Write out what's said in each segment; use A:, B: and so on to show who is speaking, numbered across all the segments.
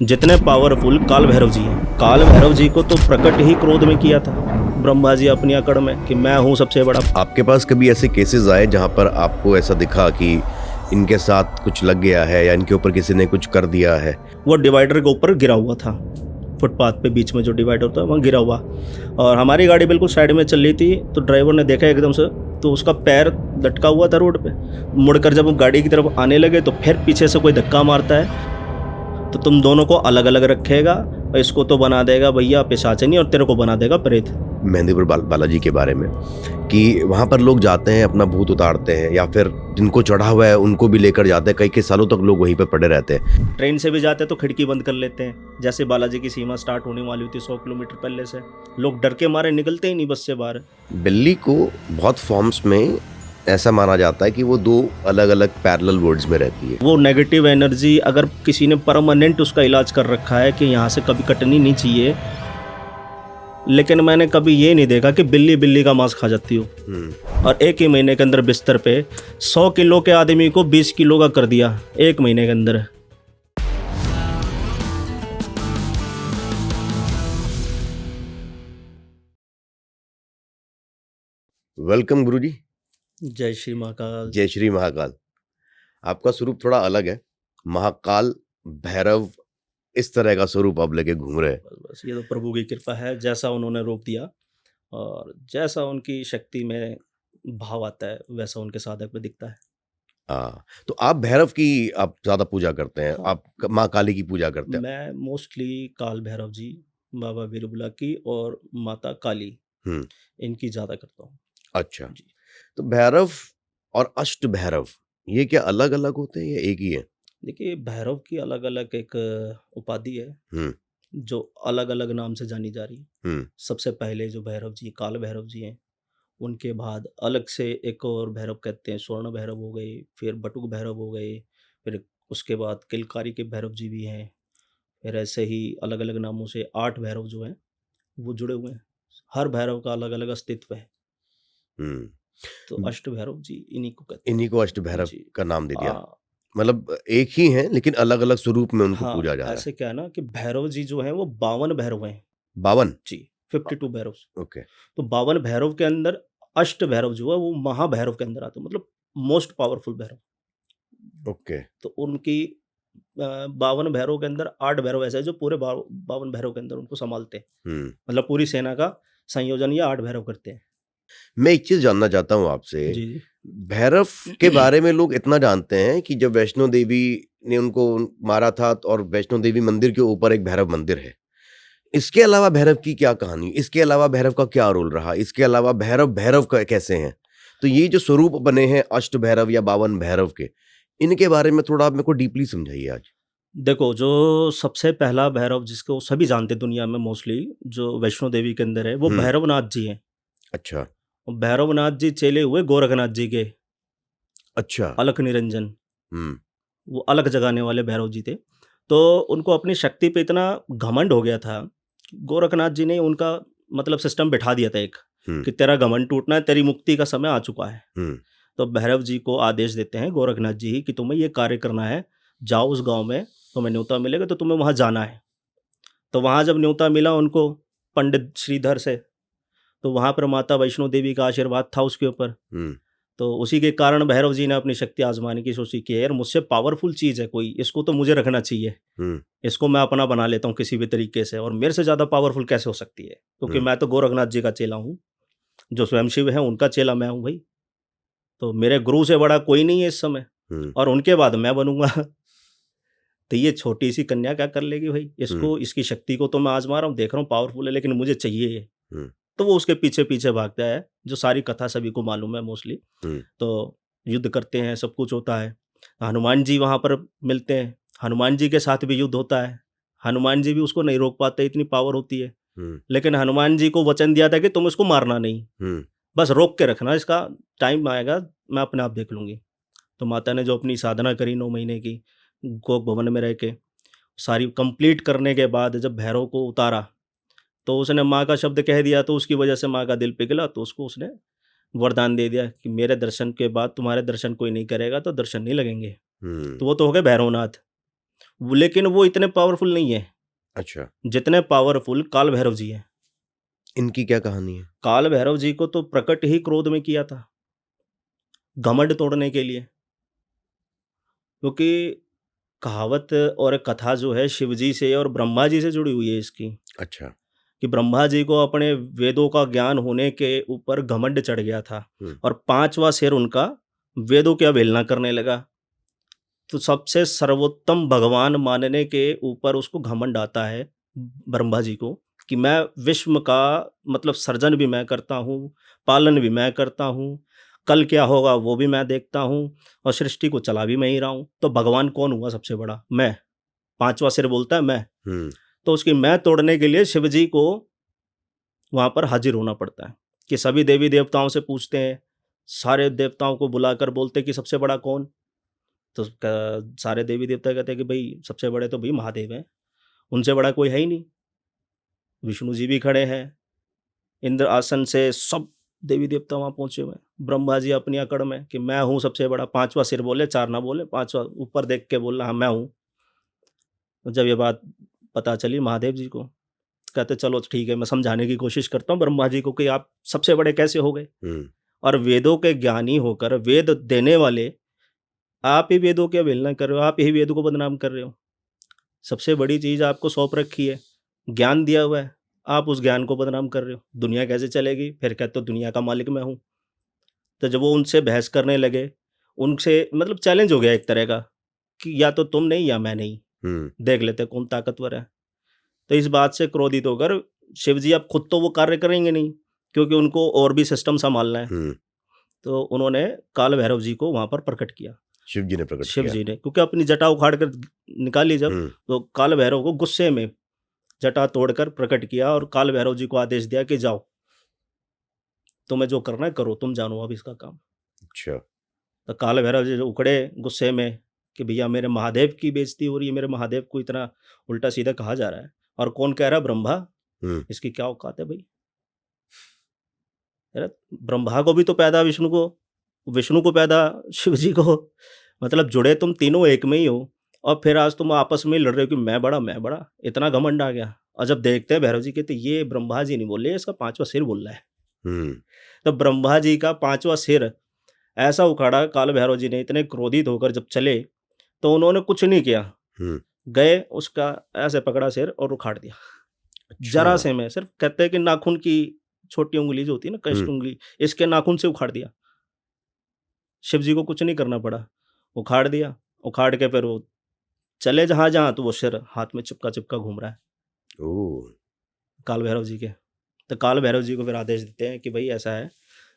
A: जितने पावरफुल काल भैरव जी हैं, काल भैरव जी को तो प्रकट ही क्रोध में किया था ब्रह्मा जी अपनी अकड़ में कि मैं हूँ सबसे बड़ा।
B: आपके पास कभी ऐसे केसेस आए जहां पर आपको ऐसा दिखा कि इनके साथ कुछ लग गया है या इनके ऊपर किसी ने कुछ कर दिया है?
A: वो डिवाइडर के ऊपर गिरा हुआ था, फुटपाथ पे बीच में जो डिवाइडर होता है वहाँ गिरा हुआ, और हमारी गाड़ी बिल्कुल साइड में चल रही थी। तो ड्राइवर ने देखा एकदम से, तो उसका पैर लटका हुआ था रोड पे। मुड़कर जब हम गाड़ी की तरफ आने लगे तो फिर पीछे से कोई धक्का मारता है, तो तुम दोनों को अलग अलग रखेगा और इसको तो बना देगा भैया पिशाचनी, और तेरे को बना देगा प्रेत।
B: मेहंदीपुर बालाजी के बारे में कि वहां पर लोग जाते हैं, अपना भूत उतारते हैं या फिर जिनको चढ़ा हुआ है उनको भी लेकर जाते हैं। कई कई सालों तक लोग वहीं पर पड़े रहते हैं।
A: ट्रेन से भी जाते हैं तो खिड़की बंद कर लेते हैं। जैसे बालाजी की सीमा स्टार्ट होने वाली होती है 100 किलोमीटर पहले से, लोग डर के मारे निकलते ही नहीं बस से बाहर।
B: बिल्ली को बहुत फॉर्म्स में ऐसा माना जाता है कि वो दो अलग अलग पैरेलल वर्ल्ड्स में रहती है।
A: वो नेगेटिव एनर्जी अगर किसी ने परमानेंट उसका इलाज कर रखा है कि यहाँ से कभी कटनी नहीं चाहिए, लेकिन मैंने कभी ये नहीं देखा कि बिल्ली बिल्ली का मांस खा जाती हो। और एक ही महीने के अंदर बिस्तर पे 100 किलो के आदमी को 20 किलो का कर दिया एक महीने के अंदर।
B: वेलकम गुरुजी।
A: जय श्री महाकाल।
B: जय श्री महाकाल। आपका स्वरूप थोड़ा अलग है, महाकाल भैरव इस तरह का स्वरूप आप लेके घूम रहे हैं।
A: बस ये तो प्रभु की कृपा है, जैसा उन्होंने रोक दिया और जैसा उनकी शक्ति में भाव आता है वैसा उनके साधक में दिखता है।
B: हाँ, तो आप भैरव की आप ज्यादा पूजा करते हैं,
A: हाँ।
B: आप माँ काली की पूजा करते हैं?
A: मैं मोस्टली काल भैरव जी, बाबा वीरबुला की और माता काली,
B: हम्म,
A: इनकी ज़्यादा करता हूँ
B: अच्छा।
A: जी।
B: तो भैरव और अष्ट भैरव ये क्या अलग अलग होते हैं या एक ही है?
A: देखिए, भैरव की अलग अलग एक उपाधि है
B: हम्म
A: जो अलग अलग नाम से जानी जा रही है।
B: हम्म
A: सबसे पहले जो भैरव जी काल भैरव जी हैं, उनके बाद अलग से एक और भैरव कहते हैं, स्वर्ण भैरव हो गए, फिर बटुक भैरव हो गए, फिर उसके बाद किलकारी के भैरव जी भी हैं। फिर ऐसे ही अलग अलग नामों से 8 भैरव जो हैं वो जुड़े हुए हैं। हर भैरव का अलग अलग अस्तित्व है। तो
B: हम्म।
A: अष्ट भैरव जी इन्हीं को कहते
B: इन्हीं को अष्ट
A: हैं
B: भैरव
A: जी।
B: का नाम दे दिया,
A: हाँ।
B: मतलब एक ही हैं लेकिन अलग अलग स्वरूप में उनको
A: हाँ,
B: पूजा जा रहा है।
A: ऐसे क्या है ना कि भैरव जी जो हैं वो 52 भैरव हैं
B: 52?
A: जी, 52 भैरव।
B: ओके।
A: तो 52 भैरव के अंदर अष्ट भैरव जो है वो महाभैरव के अंदर आते हैं, मतलब मोस्ट पावरफुल भैरव।
B: ओके।
A: तो उनकी 52 भैरव के अंदर 8 भैरव ऐसे हैं जो पूरे 52 भैरव के अंदर उनको संभालते हैं।
B: हम्म।
A: मतलब पूरी सेना का संयोजन ये 8 भैरव करते हैं।
B: मैं एक चीज जानना चाहता हूँ आपसे।
A: जी, जी।
B: भैरव के बारे में लोग इतना जानते हैं कि जब वैष्णो देवी ने उनको मारा था और वैष्णो देवी मंदिर के ऊपर एक भैरव मंदिर है। इसके अलावा भैरव की क्या कहानी, इसके अलावा भैरव का क्या रोल रहा, इसके अलावा भैरव भैरव कैसे हैं? तो ये जो स्वरूप बने हैं अष्ट भैरव या 52 भैरव के, इनके बारे में थोड़ा आप मेरे को डीपली समझाइए आज।
A: देखो, जो सबसे पहला भैरव जिसको सभी जानते हैं दुनिया में मोस्टली, जो वैष्णो देवी के अंदर है, वो
B: हम्म।
A: भैरवनाथ जी हैं।
B: अच्छा।
A: और भैरवनाथ जी चेले हुए गोरखनाथ जी के,
B: अच्छा।
A: अलख निरंजन।
B: हम्म
A: वो अलख जगाने वाले भैरव जी थे। तो उनको अपनी शक्ति पे इतना घमंड हो गया था, गोरखनाथ जी ने उनका मतलब सिस्टम बिठा दिया था एक,
B: हम्म
A: कि तेरा घमंड टूटना है, तेरी मुक्ति का समय आ चुका है।
B: हम्म
A: तो भैरव जी को आदेश देते हैं गोरखनाथ जी ही कि तुम्हें ये कार्य करना है, जाओ उस गाँव में, तुम्हें न्योता मिलेगा तो तुम्हें वहाँ जाना है। तो वहाँ जब न्योता मिला उनको पंडित श्रीधर से, तो वहाँ पर माता वैष्णो देवी का आशीर्वाद था उसके ऊपर।
B: हम्म
A: तो उसी के कारण भैरव जी ने अपनी शक्ति आजमाने की सोची कि यार मुझसे पावरफुल चीज़ है कोई, इसको तो मुझे रखना चाहिए,
B: हम्म
A: इसको मैं अपना बना लेता हूँ किसी भी तरीके से, और मेरे से ज़्यादा पावरफुल कैसे हो सकती है, क्योंकि
B: हम्म
A: मैं तो गोरखनाथ जी का चेला हूँ, जो स्वयं शिव है उनका चेला मैं हूँ भाई। तो मेरे गुरु से बड़ा कोई नहीं है इस समय,
B: हम्म
A: और उनके बाद मैं बनूंगा। तो ये छोटी सी कन्या क्या कर लेगी भाई,
B: हम्म
A: इसको इसकी शक्ति को तो मैं आजमा रहा हूँ, देख रहा हूँ पावरफुल है, लेकिन मुझे चाहिए ये।
B: हम्म
A: तो वो उसके पीछे पीछे भागता है, जो सारी कथा सभी को मालूम है मोस्टली।
B: हम्म
A: तो युद्ध करते हैं, सब कुछ होता है। हनुमान जी वहाँ पर मिलते हैं, हनुमान जी के साथ भी युद्ध होता है। हनुमान जी भी उसको नहीं रोक पाते, इतनी पावर होती है।
B: हम्म
A: लेकिन हनुमान जी को वचन दिया था कि तुम इसको मारना नहीं,
B: हम्म
A: बस रोक के रखना, इसका टाइम आएगा मैं अपने आप देख लूँगी। तो माता ने जो अपनी साधना करी 9 महीने की, गोक भवन में रह के, सारी कंप्लीट करने के बाद जब भैरव को उतारा, तो उसने माँ का शब्द कह दिया, तो उसकी वजह से माँ का दिल पिघला, तो उसको उसने वरदान दे दिया कि मेरे दर्शन के बाद तुम्हारे दर्शन कोई नहीं करेगा तो दर्शन नहीं लगेंगे।
B: हम्म
A: तो वो तो हो गए भैरवनाथ। लेकिन वो इतने पावरफुल नहीं है
B: अच्छा,
A: जितने पावरफुल काल भैरव जी हैं।
B: इनकी क्या कहानी है?
A: काल भैरव जी को तो प्रकट ही क्रोध में किया था, घमंड तोड़ने के लिए। क्योंकि कहावत और एक कथा जो है शिव जी से और ब्रह्मा जी से जुड़ी हुई है इसकी,
B: अच्छा।
A: कि ब्रह्मा जी को अपने वेदों का ज्ञान होने के ऊपर घमंड चढ़ गया था
B: हुँ,
A: और पांचवा सिर उनका वेदों की अवहेलना करने लगा। तो सबसे सर्वोत्तम भगवान मानने के ऊपर उसको घमंड आता है ब्रह्मा जी को, कि मैं विश्व का मतलब सृजन भी मैं करता हूँ, पालन भी मैं करता हूँ, कल क्या होगा वो भी मैं देखता हूँ और सृष्टि को चला भी मैं ही रहा हूँ। तो भगवान कौन हुआ सबसे बड़ा? मैं। पांचवा सिर बोलता है मैं।
B: हुँ,
A: तो उसकी मैं तोड़ने के लिए शिव जी को वहाँ पर हाजिर होना पड़ता है, कि सभी देवी देवताओं से पूछते हैं, सारे देवताओं को बुलाकर बोलते हैं कि सबसे बड़ा कौन? तो सारे देवी देवता कहते हैं कि भाई सबसे बड़े तो भाई महादेव हैं, उनसे बड़ा कोई है ही नहीं। विष्णु जी भी खड़े हैं, इंद्र आसन से सब देवी देवता वहाँ पहुँचे हुए हैं। ब्रह्मा जी अपनी अकड़ में कि मैं हूँ सबसे बड़ा, पांचवा सिर बोले, चार ना बोले, पांचवा ऊपर देख के बोला हाँ मैं हूँ। तो जब ये बात पता चली महादेव जी को, कहते चलो ठीक है, मैं समझाने की कोशिश करता हूँ ब्रह्मा जी को कि आप सबसे बड़े कैसे हो गए,
B: हुँ,
A: और वेदों के ज्ञानी होकर वेद देने वाले आप ही वेदों की अवहेलना कर रहे हो, आप ही वेद को बदनाम कर रहे हो। सबसे बड़ी चीज़ आपको सौंप रखी है, ज्ञान दिया हुआ है, आप उस ज्ञान को बदनाम कर रहे हो। दुनिया कैसे चलेगी? फिर कहते हो दुनिया का मालिक मैं हूँ। तो जब वो उनसे बहस करने लगे, उनसे मतलब चैलेंज हो गया एक तरह का, कि या तो तुम नहीं या मैं नहीं,
B: हुँ,
A: देख लेते हैं कौन ताकतवर है। तो इस बात से क्रोधित होकर शिव जी अब खुद तो वो कार्य करेंगे नहीं, क्योंकि उनको और भी सिस्टम सँभालना है।
B: हुँ,
A: तो उन्होंने काल भैरव जी को वहाँ पर प्रकट किया,
B: शिव जी ने प्रकट
A: शिव
B: किया।
A: जी ने, क्योंकि अपनी जटा उखाड़ कर निकाली जब,
B: हुँ,
A: तो काल भैरव को गुस्से में जटा तोड़कर प्रकट किया और काल भैरव जी को आदेश दिया कि जाओ, तुम्हें जो करना है करो, तुम जानो अब इसका काम।
B: अच्छा,
A: तो काल भैरव जी जो उखड़े गुस्से में कि भैया मेरे महादेव की बेइज्जती हो रही है, मेरे महादेव को इतना उल्टा-सीधा कहा जा रहा है, और कौन कह रहा है? ब्रह्मा।
B: हुँ,
A: इसकी क्या औकात है भई? अरे! ब्रह्मा को भी तो पैदा विष्णु को पैदा शिव जी को, मतलब जुड़े तुम तीनों एक में ही हो, और फिर आज तुम आपस में लड़ रहे हो कि मैं बड़ा, इतना घमंड आ गया। और जब देखते हैं भैरव जी कहते ये ब्रह्मा जी नहीं बोल रहे, इसका पाँचवाँ सिर बोल रहा है।
B: हुँ,
A: तो ब्रह्मा जी का पाँचवाँ सिर ऐसा उखाड़ा काल भैरव जी ने, इतने क्रोधित होकर जब चले, तो उन्होंने कुछ नहीं किया।
B: हुँ,
A: गए उसका ऐसे पकड़ा सिर और उखाड़ दिया।
B: अच्छा,
A: ज़रा से में सिर्फ़ कहते हैं कि नाखून की छोटी उँगली जो होती है ना, कष्ट
B: हुँ,
A: उँगली, इसके नाखून से उखाड़ दिया। शिव जी को कुछ नहीं करना पड़ा, उखाड़ दिया। उखाड़ के फिर वो चले जहाँ-जहाँ, तो वो सिर हाथ में चिपका-चिपका घूम रहा है,
B: ओह!
A: काल भैरव जी के। तो काल भैरव जी को फिर आदेश देते हैं कि भई ऐसा है,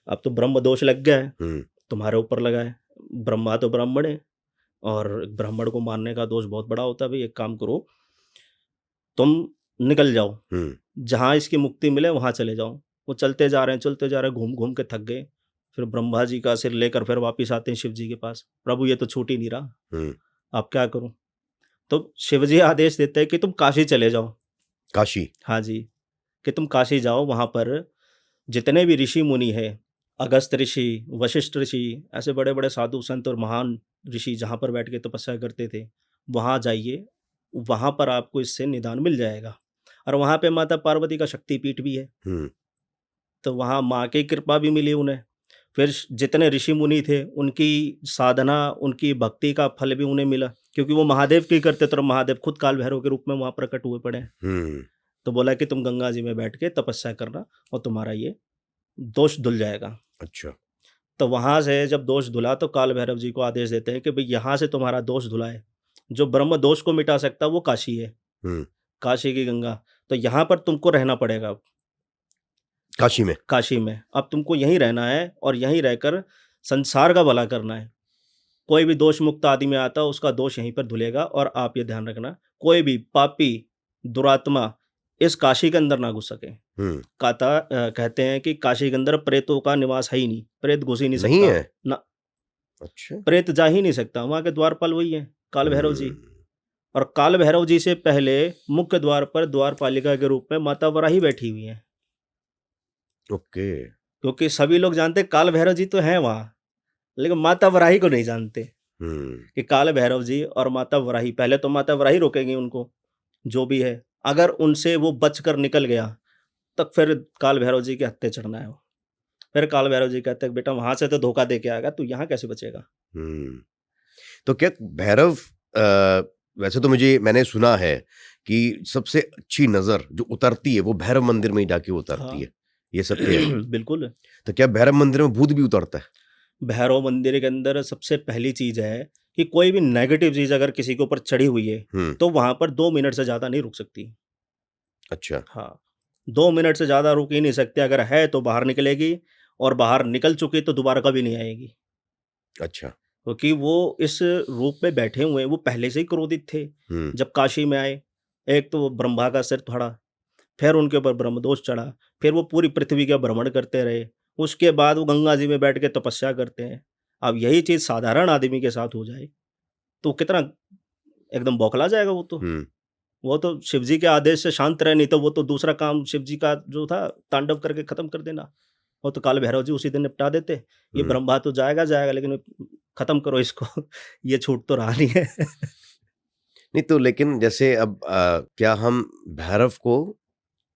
A: अब तो ब्रह्म दोष लग गया है,
B: हुँ,
A: तुम्हारे ऊपर लगा है। ब्रह्मा तो ब्राह्मण है, और ब्राह्मण को मारने का दोष बहुत बड़ा होता है। भई एक काम करो, तुम निकल जाओ,
B: हुँ,
A: जहाँ इसकी मुक्ति मिले वहाँ चले जाओ। वो चलते जा रहे हैं, घूम-घूम के थक गए। फिर ब्रह्मा जी का सिर लेकर फिर वापिस आते हैं शिव जी के पास। प्रभु ये तो छूट ही नहीं रहा,
B: हुँ,
A: अब क्या करूँ? तो शिव जी आदेश देते हैं कि तुम काशी चले जाओ।
B: काशी।
A: हाँ जी, कि तुम काशी जाओ, वहाँ पर जितने भी ऋषि-मुनि हैं, अगस्त्य ऋषि, वशिष्ठ ऋषि, ऐसे बड़े-बड़े साधु संत और महान ऋषि जहाँ पर बैठ के तपस्या करते थे, वहाँ जाइए, वहाँ पर आपको इससे निदान मिल जाएगा। और वहाँ पे माता पार्वती का शक्तिपीठ भी है।
B: हुँ,
A: तो वहाँ माँ की कृपा भी मिली उन्हें। फिर जितने ऋषि-मुनि थे, उनकी साधना, उनकी भक्ति का फल भी उन्हें मिला, क्योंकि वो महादेव की करते थे और महादेव खुद काल भैरव के रूप में वहाँ प्रकट हुए पड़े हैं।
B: हुँ,
A: तो बोला कि तुम गंगा जी में बैठ के तपस्या करना और तुम्हारा ये दोष धुल जाएगा।
B: अच्छा,
A: तो वहाँ से जब दोष धुला, तो काल भैरव जी को आदेश देते हैं कि भई यहाँ से तुम्हारा दोष धुला है। जो ब्रह्म दोष को मिटा सकता है वो काशी है,
B: हुँ,
A: काशी की गंगा। तो यहाँ पर तुमको रहना पड़ेगा अब।
B: काशी में।
A: काशी में। अब तुमको यहीं रहना है और यहीं रहकर संसार का भला करना है। कोई भी दोष मुक्त आदमी आता है, उसका दोष यहीं पर धुलेगा, और आप ये ध्यान रखना, कोई भी पापी, दुरात्मा इस काशी के अंदर ना घुस सके।
B: हुँ,
A: कहते हैं कि काशी के अंदर प्रेतों का निवास है ही नहीं, प्रेत घुस ही नहीं
B: नहीं
A: सकता।
B: है?
A: ना,
B: अच्छा,
A: प्रेत जा ही नहीं सकता, वहाँ के द्वारपाल वही हैं, काल भैरव जी।
B: हुँ,
A: और काल भैरव जी से पहले मुख्य द्वार पर द्वारपालिका के रूप में माता वराही बैठी हुई हैं।
B: ओके,
A: क्योंकि सभी लोग जानते हैं काल भैरव जी तो हैं वहाँ, लेकिन माता वराही को नहीं जानते। कि काल भैरव जी और माता वराही, पहले तो माता वराही रोकेंगी उनको, जो भी है। अगर उनसे वो बचकर निकल गया, तब फिर काल भैरव जी के हत्थे चढ़ना है वो। फिर काल भैरव जी कहते हैं, बेटा वहाँ से तो धोखा दे के आएगा, तू यहाँ कैसे बचेगा?
B: तो क्या भैरव वैसे तो मैंने सुना है कि सबसे अच्छी नज़र जो उतरती है वो भैरव मंदिर में ही जाके उतरती
A: हाँ।
B: है, ये सत्य है?
A: बिल्कुल।
B: तो क्या भैरव मंदिर में भूत भी उतरता है?
A: भैरव मंदिर के अंदर सबसे पहली चीज़ है कि कोई भी नेगेटिव चीज़ अगर किसी के ऊपर चढ़ी हुई है, तो वहाँ पर 2 मिनट से ज़्यादा नहीं रुक सकती।
B: अच्छा।
A: हाँ, 2 मिनट से ज़्यादा रुक ही नहीं सकते, अगर है तो बाहर निकलेगी, और बाहर निकल चुकी तो दोबारा कभी नहीं आएगी।
B: अच्छा।
A: क्योंकि वो इस रूप में बैठे हुए हैं, वो पहले से ही क्रोधित थे। जब काशी में आए, एक तो वो ब्रह्मा का सिर फाड़ा, फिर उनके ऊपर ब्रह्मदोष चढ़ा, फिर वो पूरी पृथ्वी का भ्रमण करते रहे, उसके बाद वो गंगा जी में बैठ के तपस्या करते हैं। अब यही चीज़ साधारण आदमी के साथ हो जाए, तो कितना एकदम बौखला जाएगा वो तो। वो तो शिव जी के आदेश से शांत रहे, नहीं तो वो तो दूसरा काम शिव जी का जो था, तांडव करके खत्म कर देना। वो तो काल भैरव जी उसी दिन निपटा देते। ये ब्रह्मा तो जाएगा, जाएगा, लेकिन खत्म करो इसको। ये छूट तो रहा नहीं है।
B: नहीं तो लेकिन जैसे अब क्या हम भैरव को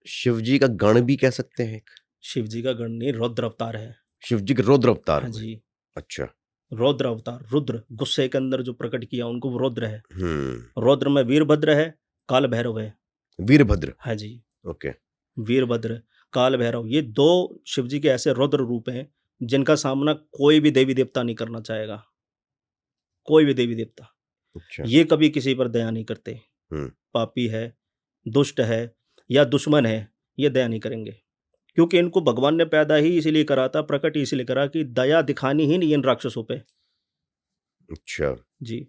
B: शिव जी का गण भी कह सकते हैं?
A: शिव जी का गण नहीं, रौद्र अवतार है।
B: शिव जी के रौद्र अवतार
A: हाँ
B: हुए।
A: जी,
B: अच्छा।
A: रौद्र अवतार, रुद्र गुस्से के अंदर जो प्रकट किया उनको वो रौद्र है।
B: हम्म।
A: रौद्र में वीरभद्र है, काल भैरव है।
B: वीरभद्र।
A: हाँ जी,
B: ओके।
A: वीरभद्र, काल भैरव, ये 2 शिव जी के ऐसे रौद्र रूप हैं, जिनका सामना कोई भी देवी देवता नहीं करना चाहेगा। कोई भी देवी देवता।
B: अच्छा।
A: ये कभी किसी पर दया नहीं करते। पापी है, दुष्ट है या दुश्मन है, ये दया नहीं करेंगे। क्योंकि इनको भगवान ने पैदा ही इसीलिए करा था, प्रकट ही इसीलिए करा कि दया दिखानी ही नहीं इन राक्षसों पे।
B: अच्छा।
A: जी।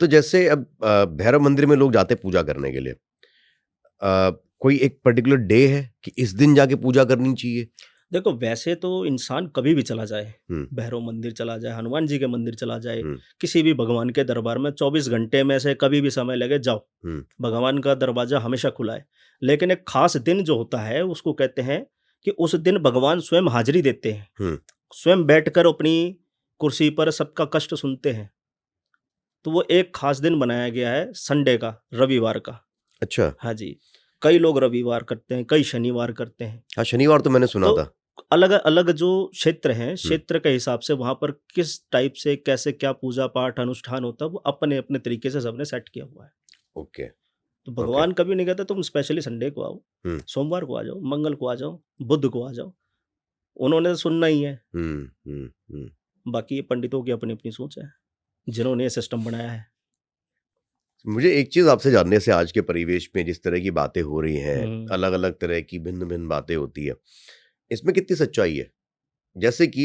B: तो जैसे अब भैरव मंदिर में लोग जाते पूजा करने के लिए, कोई एक पर्टिकुलर डे है कि इस दिन जाके पूजा करनी चाहिए?
A: देखो, वैसे तो इंसान कभी भी चला जाए,
B: हम्म।
A: भैरव मंदिर चला जाए, हनुमान जी के मंदिर चला जाए,
B: हम्म।
A: किसी भी भगवान के दरबार में 24 घंटे में से कभी भी समय लगे जाओ, भगवान का दरवाजा हमेशा खुला है। लेकिन एक खास दिन जो होता है उसको कहते हैं कि उस दिन भगवान स्वयं हाजिरी देते हैं, स्वयं बैठकर अपनी कुर्सी पर सबका कष्ट सुनते हैं। तो वो एक खास दिन बनाया गया है संडे का, रविवार का।
B: अच्छा।
A: हाँ जी, कई लोग रविवार करते हैं, कई शनिवार करते हैं।
B: हाँ, शनिवार तो मैंने सुना
A: तो
B: था।
A: अलग-अलग जो क्षेत्र हैं, क्षेत्र के हिसाब से वहाँ पर किस टाइप से कैसे क्या पूजा-पाठ अनुष्ठान होता है, वो अपने-अपने तरीके से सबने सेट किया हुआ है।
B: ओके।
A: तो
B: ओके।
A: भगवान कभी नहीं कहते तुम स्पेशली संडे को आओ, सोमवार को आ जाओ, मंगल को आ जाओ, बुध को आ जाओ। उन्होंने तो सुनना ही है। बाकी ये पंडितों की अपनी-अपनी सोच है, जिन्होंने ये सिस्टम बनाया है।
B: मुझे एक चीज़ आपसे जानने से, आज के परिवेश में जिस तरह की बातें हो रही हैं,
A: हुँ।
B: अलग-अलग तरह की भिन्न-भिन्न बातें होती है, इसमें कितनी सच्चाई है? जैसे कि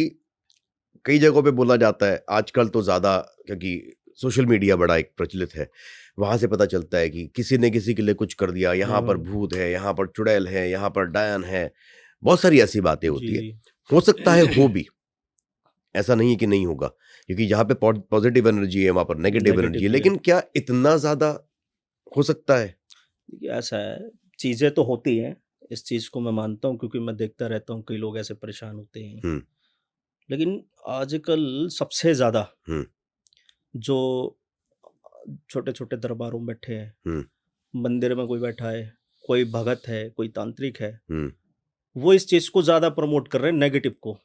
B: कई जगहों पे बोला जाता है आजकल तो ज़्यादा, क्योंकि सोशल मीडिया बड़ा एक प्रचलित है, वहाँ से पता चलता है कि किसी ने किसी के लिए कुछ कर दिया, यहाँ पर भूत है, यहाँ पर चुड़ैल है, यहाँ पर डायन है, बहुत सारी ऐसी बातें होती है।
A: जी।
B: हो सकता है हो भी, ऐसा नहीं है कि नहीं होगा, क्योंकि जहाँ पे पॉजिटिव एनर्जी है वहाँ पर नेगेटिव एनर्जी है,
A: नेगेटिव भी है।
B: लेकिन क्या इतना ज़्यादा हो सकता है?
A: देखिए, ऐसा है, चीज़ें तो होती हैं, इस चीज़ को मैं मानता हूँ क्योंकि मैं देखता रहता हूँ कई लोग ऐसे परेशान होते हैं।
B: हुँ।
A: लेकिन आजकल सबसे ज़्यादा
B: हुँ।
A: जो छोटे-छोटे दरबारों में बैठे हैं,
B: हुँ।
A: मंदिर में कोई बैठा है, कोई भगत है, कोई तांत्रिक है,
B: हुँ।
A: वो इस चीज़ को ज़्यादा प्रमोट कर रहे हैं नेगेटिव को।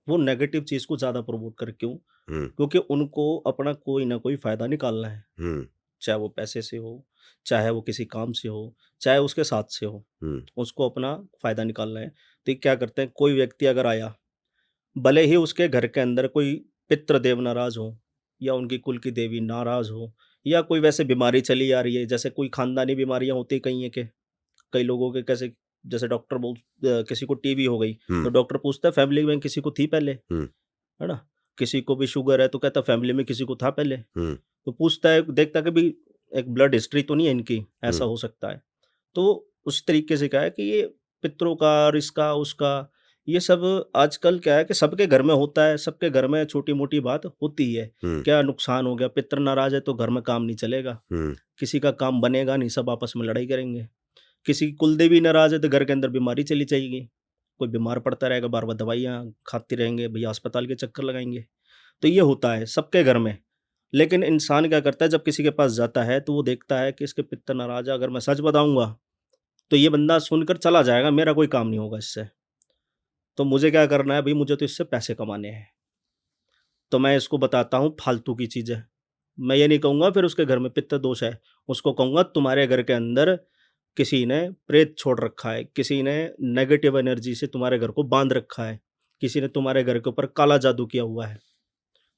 A: वो नेगेटिव चीज़ को ज़्यादा प्रमोट कर क्यों?
B: हुँ।
A: क्योंकि उनको अपना कोई ना कोई फ़ायदा निकालना है।
B: हुँ।
A: चाहे वो पैसे से हो, चाहे वो किसी काम से हो, चाहे उसके साथ से हो,
B: हुँ।
A: उसको अपना फ़ायदा निकालना है। तो ये क्या करते हैं, कोई व्यक्ति अगर आया, भले ही उसके घर के अंदर कोई पितृदेव नाराज़ हो या उनकी कुल की देवी नाराज़ हो या कोई वैसे बीमारी चली आ रही है, जैसे कोई ख़ानदानी बीमारियाँ होती कई हैं के, कई लोगों के कैसे, जैसे डॉक्टर किसी को टीबी हो गई, तो डॉक्टर पूछता है फैमिली में किसी को थी पहले?
B: हुँ।
A: है ना? किसी को भी शुगर है तो कहता है फैमिली में किसी को था पहले?
B: हुँ।
A: तो पूछता है, देखता है कि भई एक ब्लड हिस्ट्री तो नहीं है इनकी, ऐसा हो सकता है। तो उस तरीके से क्या है कि ये पितरों का और इसका, उसका, ये सब आजकल क्या है कि सबके घर में होता है, सबके घर में छोटी-मोटी बात होती ही है।
B: हुँ।
A: क्या नुकसान हो गया, पितर नाराज़ है तो घर में काम नहीं चलेगा,
B: हुँ।
A: किसी का काम बनेगा नहीं, सब आपस में लड़ाई करेंगे। किसी की कुलदेवी नाराज़ है तो घर के अंदर बीमारी चली जाएगी, कोई बीमार पड़ता रहेगा, बार-बार दवाइयाँ खाते रहेंगे, भैया अस्पताल के चक्कर लगाएँगे। तो ये होता है सबके घर में। लेकिन इंसान क्या करता है, जब किसी के पास जाता है तो वो देखता है कि इसके पितर नाराज है, अगर मैं सच बताऊंगा तो ये बंदा सुनकर चला जाएगा, मेरा कोई काम नहीं होगा इससे। तो मुझे क्या करना है भाई, मुझे तो इससे पैसे कमाने हैं। तो मैं इसको बताता हूँ फालतू की चीज़ें। मैं ये नहीं कहूँगा फिर उसके घर में पित्त दोष है, उसको कहूँगा तुम्हारे घर के अंदर किसी ने प्रेत छोड़ रखा है, किसी ने नेगेटिव एनर्जी से तुम्हारे घर को बांध रखा है, किसी ने तुम्हारे घर के ऊपर काला जादू किया हुआ है।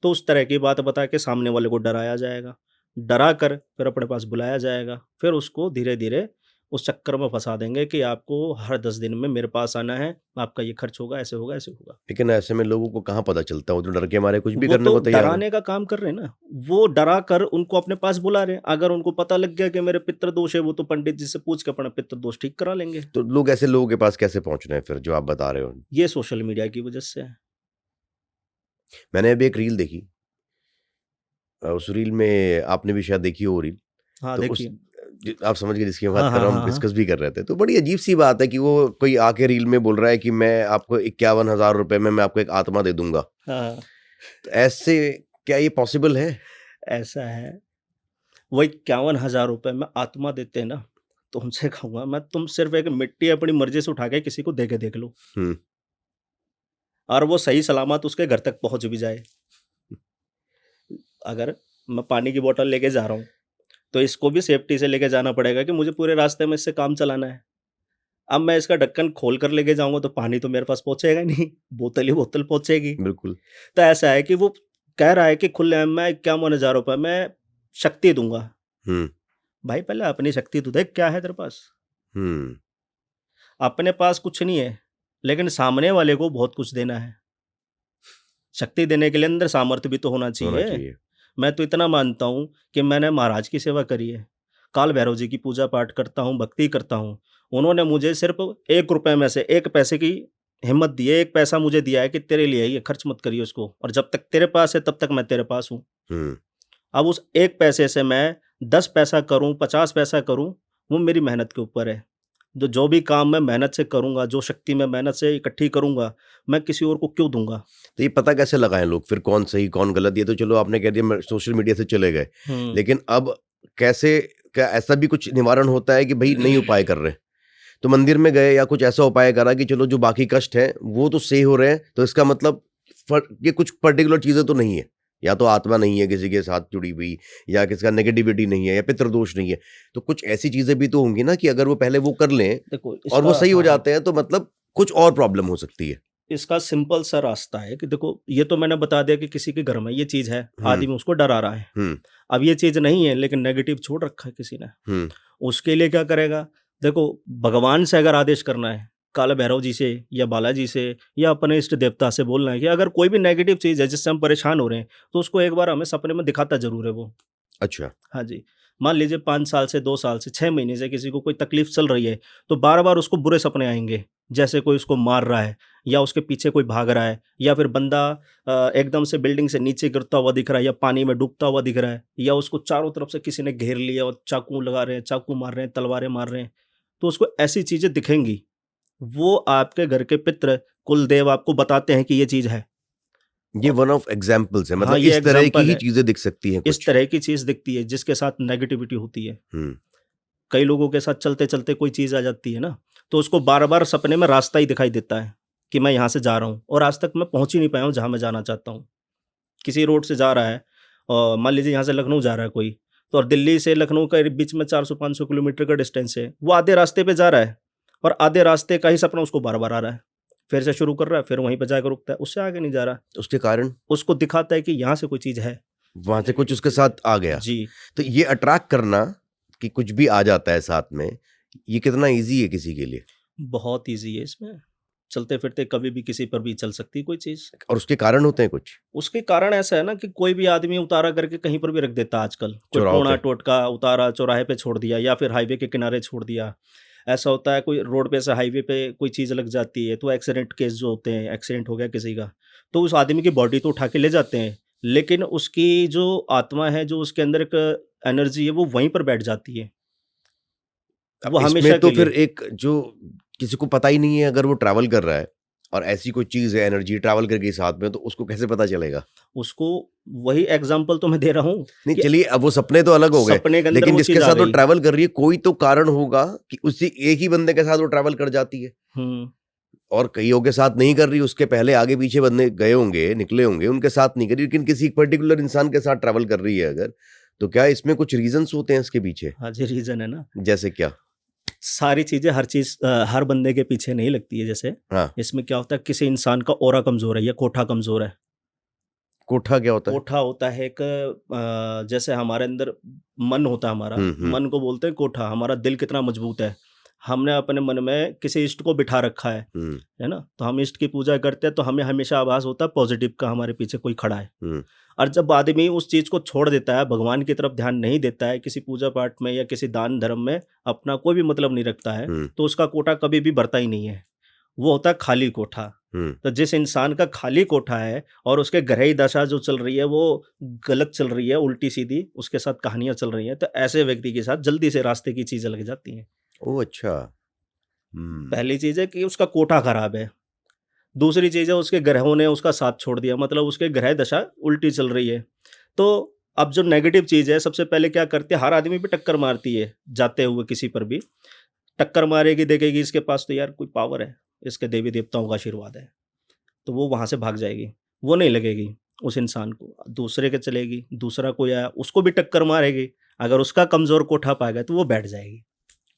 A: तो उस तरह की बात बता के सामने वाले को डराया जाएगा, डरा कर फिर अपने पास बुलाया जाएगा, फिर उसको धीरे धीरे उस चक्कर में फंसा देंगे कि आपको हर 10 दिन में मेरे पास आना है, आपका ये खर्च होगा, ऐसे होगा, ऐसे होगा।
B: लेकिन ऐसे में लोगों को कहाँ पता चलता है, वो तो डर के मारे कुछ भी
A: वो
B: करने
A: तो
B: को तैयार है।
A: डराने का काम कर रहे हैं ना, वो डरा कर उनको अपने पास बुला रहे हैं। अगर उनको पता लग गया कि मेरे पितृ दोष है, वो तो पंडित जी से पूछ के अपना पितृ दोष ठीक करा लेंगे।
B: तो लोग ऐसे लोगों के पास कैसे पहुंच रहे हैं फिर, जो आप बता रहे हो?
A: ये सोशल मीडिया की वजह से है।
B: मैंने अभी एक रील देखी, उस रील में आपने भी शायद देखी हो वो रील।
A: हाँ,
B: तो उस
A: देखिए।
B: आप समझ गए जिसकी मैं
A: हाँ,
B: बात कर
A: हाँ,
B: रहा
A: हाँ,
B: हूँ,
A: हाँ।
B: डिस्कस भी कर रहे थे। तो बड़ी अजीब सी बात है कि वो कोई आके रील में बोल रहा है कि मैं आपको 51,000 रुपए में मैं आपको एक आत्मा दे दूंगा।
A: हाँ,
B: तो ऐसे क्या ये पॉसिबल है?
A: ऐसा है। वो 51,000 रुपए में आत्मा देते हैं ना, तो उनसे कहूँगा मैं, तुम सिर्फ़ एक मिट्टी अपनी मर्ज़ी से उठा के किसी को दे के देख लो,
B: हम्म।
A: और वो सही सलामत उसके घर तक पहुँच भी जाए। अगर मैं पानी की बॉटल लेके जा रहा हूँ, तो इसको भी सेफ्टी से लेके जाना पड़ेगा कि मुझे पूरे रास्ते में इससे काम चलाना है। अब मैं इसका ढक्कन खोल कर लेके जाऊँगा तो पानी तो मेरे पास पहुँचेगा ही नहीं, बोतल ही बोतल पहुँचेगी।
B: बिल्कुल।
A: तो ऐसा है कि वो कह रहा है कि खुलेआम मैं 51,000 रुपए में शक्ति दूँगा।
B: हम्म।
A: भाई पहले अपनी शक्ति तो देख, क्या है तेरे पास?
B: हम्म।
A: अपने पास कुछ नहीं है, लेकिन सामने वाले को बहुत कुछ देना है। शक्ति देने के लिए अंदर सामर्थ्य भी तो होना
B: होना
A: चाहिए।
B: चाहिए।
A: मैं तो इतना मानता हूँ कि मैंने महाराज की सेवा करी है, काल भैरव जी की पूजा पाठ करता हूँ, भक्ति करता हूँ। उन्होंने मुझे सिर्फ़ ₹1 में से 1 पैसे की हिम्मत दी है, 1 पैसा मुझे दिया है कि तेरे लिए है ये, खर्च मत करिए उसको, और जब तक तेरे पास है तब तक मैं तेरे पास हूँ।
B: हम्म।
A: अब उस 1 पैसे से मैं 10 पैसा करूँ, 50 पैसा करूँ, वो मेरी मेहनत के ऊपर है। जो भी काम मैं मेहनत से करूँगा, जो शक्ति मैं मेहनत से इकट्ठी करूँगा, मैं किसी और को क्यों दूँगा?
B: तो ये पता कैसे लगाएं लोग फिर, कौन सही कौन गलत? ये तो चलो आपने कह दिया, सोशल मीडिया से चले गए,
A: हुँ।
B: लेकिन अब कैसे, क्या ऐसा भी कुछ निवारण होता है कि भाई नहीं उपाय कर रहे, तो मंदिर में गए या कुछ ऐसा उपाय करा कि चलो जो बाकी कष्ट है वो तो सही हो रहे हैं, तो इसका मतलब ये कुछ पर्टिकुलर चीजें तो नहीं है, या तो आत्मा नहीं है किसी के साथ जुड़ी हुई, या किसी का नेगेटिविटी नहीं है, या पितृदोष नहीं है, तो कुछ ऐसी चीजें भी तो होंगी ना कि अगर वो पहले वो कर लें
A: देखो
B: और वो
A: इसका,
B: सही हो
A: हाँ,
B: जाते हैं, तो मतलब कुछ और प्रॉब्लम हो सकती है।
A: इसका सिंपल सा रास्ता है कि देखो, ये तो मैंने बता दिया कि किसी के घर में ये चीज़ है,
B: हम्म।
A: आदमी उसको डरा रहा है।
B: हम्म।
A: अब ये चीज़ नहीं है, लेकिन नेगेटिव छोड़ रखा है किसी ने,
B: हम्म।
A: उसके लिए क्या करेगा? देखो, भगवान से अगर आदेश करना है, काला भैरव जी से या बालाजी से या अपने इष्ट देवता से बोलना है कि अगर कोई भी नेगेटिव चीज़ है जिससे हम परेशान हो रहे हैं, तो उसको एक बार हमें सपने में दिखाता ज़रूर है वो।
B: अच्छा।
A: हाँ जी। मान लीजिए 5 साल से, 2 साल से, 6 महीने से किसी को कोई तकलीफ़ चल रही है, तो बार-बार उसको बुरे सपने आएँगे। जैसे कोई उसको मार रहा है, या उसके पीछे कोई भाग रहा है, या फिर बंदा एकदम से बिल्डिंग से नीचे गिरता हुआ दिख रहा है, या पानी में डूबता हुआ दिख रहा है, या उसको चारों तरफ से किसी ने घेर लिया और चाकू लगा रहे हैं, चाकू मार रहे हैं, तलवारें मार रहे हैं। तो उसको ऐसी चीज़ें दिखेंगी। वो आपके घर के पितृ, कुलदेव आपको बताते हैं कि ये चीज़ है।
B: ये वन ऑफ एग्जाम्पल्स है,
A: हाँ,
B: मतलब
A: ये
B: इस तरह की
A: एग्ज़ाम्पल
B: ही
A: है।
B: चीजें दिख सकती हैं
A: इस
B: कुछ।
A: तरह की चीज़ दिखती है जिसके साथ नेगेटिविटी होती है।
B: हम्म।
A: कई लोगों के साथ चलते-चलते कोई चीज़ आ जाती है ना, तो उसको बार-बार सपने में रास्ता ही दिखाई देता है कि मैं यहाँ से जा रहा हूँ, और आज तक मैं पहुँच ही नहीं पाया हूँ जहाँ मैं जाना चाहता हूँ। किसी रोड से जा रहा है, और मान लीजिए यहाँ से लखनऊ जा रहा है कोई, तो और दिल्ली से लखनऊ के बीच में 400-500 किलोमीटर का डिस्टेंस है। वो आधे रास्ते पे जा रहा है, और आधे रास्ते का ही सपना उसको बार-बार आ रहा है। फिर से शुरू कर रहा है, फिर वहीं पे जाकर रुकता है, उससे आगे नहीं जा रहा।
B: उसके कारण
A: उसको दिखाता है कि यहाँ से कोई चीज़ है।
B: वहां से कुछ उसके साथ आ गया।
A: जी।
B: तो ये अट्रैक्ट करना कि कुछ भी आ जाता है साथ में, ये कितना इजी है किसी के लिए?
A: बहुत ईज़ी है इसमें। चलते-फिरते कभी भी किसी पर भी चल सकती है कोई चीज़।
B: और उसके कारण होते हैं कुछ
A: उसके कारण ऐसा है ना कि कोई भी आदमी उतारा करके कहीं पर भी रख देता है आजकल। कोई
B: चौराहों
A: टोना
B: पे?
A: टोटका उतारा, चौराहे पे छोड़ दिया, या फिर हाईवे के किनारे छोड़ दिया। ऐसा होता है, कोई रोड पे से हाईवे पे कोई चीज़ लग जाती है, तो एक्सीडेंट केस जो होते हैं, एक्सीडेंट हो गया किसी का, तो उस आदमी की बॉडी तो उठा के ले जाते हैं, लेकिन उसकी जो आत्मा है, जो उसके अंदर एक एनर्जी है, वो वहीं पर बैठ जाती है। वो
B: इसमें
A: हमेशा
B: तो
A: के
B: फिर
A: लिए।
B: एक जो किसी को पता ही नहीं है, अगर वो ट्रैवल कर रहा है और ऐसी कोई चीज़ है, एनर्जी ट्रैवल कर गई साथ में, तो उसको कैसे पता चलेगा?
A: उसको वही एग्जाम्पल तो मैं दे रहा हूँ
B: नहीं
A: कि
B: चलिए, अब वो सपने तो अलग हो गए,
A: सपने के अंदर
B: लेकिन
A: वो
B: जिसके
A: चीज आ
B: साथ वो
A: गई।
B: ट्रैवल कर रही है, कोई तो कारण होगा कि उसी एक ही बंदे के साथ वो ट्रैवल कर जाती है
A: हम्म।
B: और कईयों के साथ नहीं कर रही, उसके पहले आगे पीछे बंदे गए होंगे, निकले होंगे, उनके साथ नहीं करी, लेकिन किसी पर्टिकुलर इंसान के साथ ट्रैवल कर रही है अगर, तो क्या इसमें कुछ रीजंस होते हैं इसके पीछे?
A: हाँ जी, रीजन है ना।
B: जैसे क्या?
A: सारी चीजें हर चीज हर बंदे के पीछे नहीं लगती है। जैसे
B: हाँ,
A: इसमें क्या होता है, किसी इंसान का ऑरा कमजोर है या कोठा कमजोर है।
B: कोठा क्या होता है?
A: कोठा होता है एक जैसे हमारे अंदर मन होता है हमारा,
B: हम्म।
A: मन को बोलते हैं कोठा। हमारा दिल कितना मजबूत है, हमने अपने मन में किसी इष्ट को बिठा रखा
B: हम्म।
A: है ना। तो हम इष्ट की पूजा करते हैं तो हमें हमेशा आभास होता है पॉजिटिव का, हमारे पीछे कोई खड़ा है।
B: हम्म।
A: और जब आदमी उस चीज को छोड़ देता है, भगवान की तरफ ध्यान नहीं देता है, किसी पूजा पाठ में या किसी दान धर्म में अपना कोई भी मतलब नहीं रखता है,
B: हम्म।
A: तो उसका कोठा कभी भी भरता ही नहीं है। वो होता है खाली कोठा।
B: हम्म।
A: तो जिस इंसान का खाली कोठा है और उसके ग्रही दशा जो चल रही है वो गलत चल रही है, उल्टी सीधी उसके साथ कहानियां चल रही हैं, तो ऐसे व्यक्ति के साथ जल्दी से रास्ते की चीजें लग जाती हैं।
B: ओह अच्छा। हम्म।
A: पहली चीज है कि उसका कोठा खराब है। दूसरी चीज है उसके ग्रहों ने उसका साथ छोड़ दिया, मतलब उसके ग्रह दशा उल्टी चल रही है। तो अब जो नेगेटिव चीज है, सबसे पहले क्या करती है, हर आदमी पे टक्कर मारती है, जाते हुए किसी पर भी टक्कर मारेगी, देखेगी इसके पास तो यार कोई पावर है, इसके देवी देवताओं का आशीर्वाद है, तो वो वहाँ से भाग जाएगी। वो नहीं लगेगी उस इंसान को, दूसरे के चलेगी, दूसरा कोई आया उसको भी टक्कर मारेगी, अगर उसका कमज़ोर कोठा पाएगा तो वो बैठ जाएगी।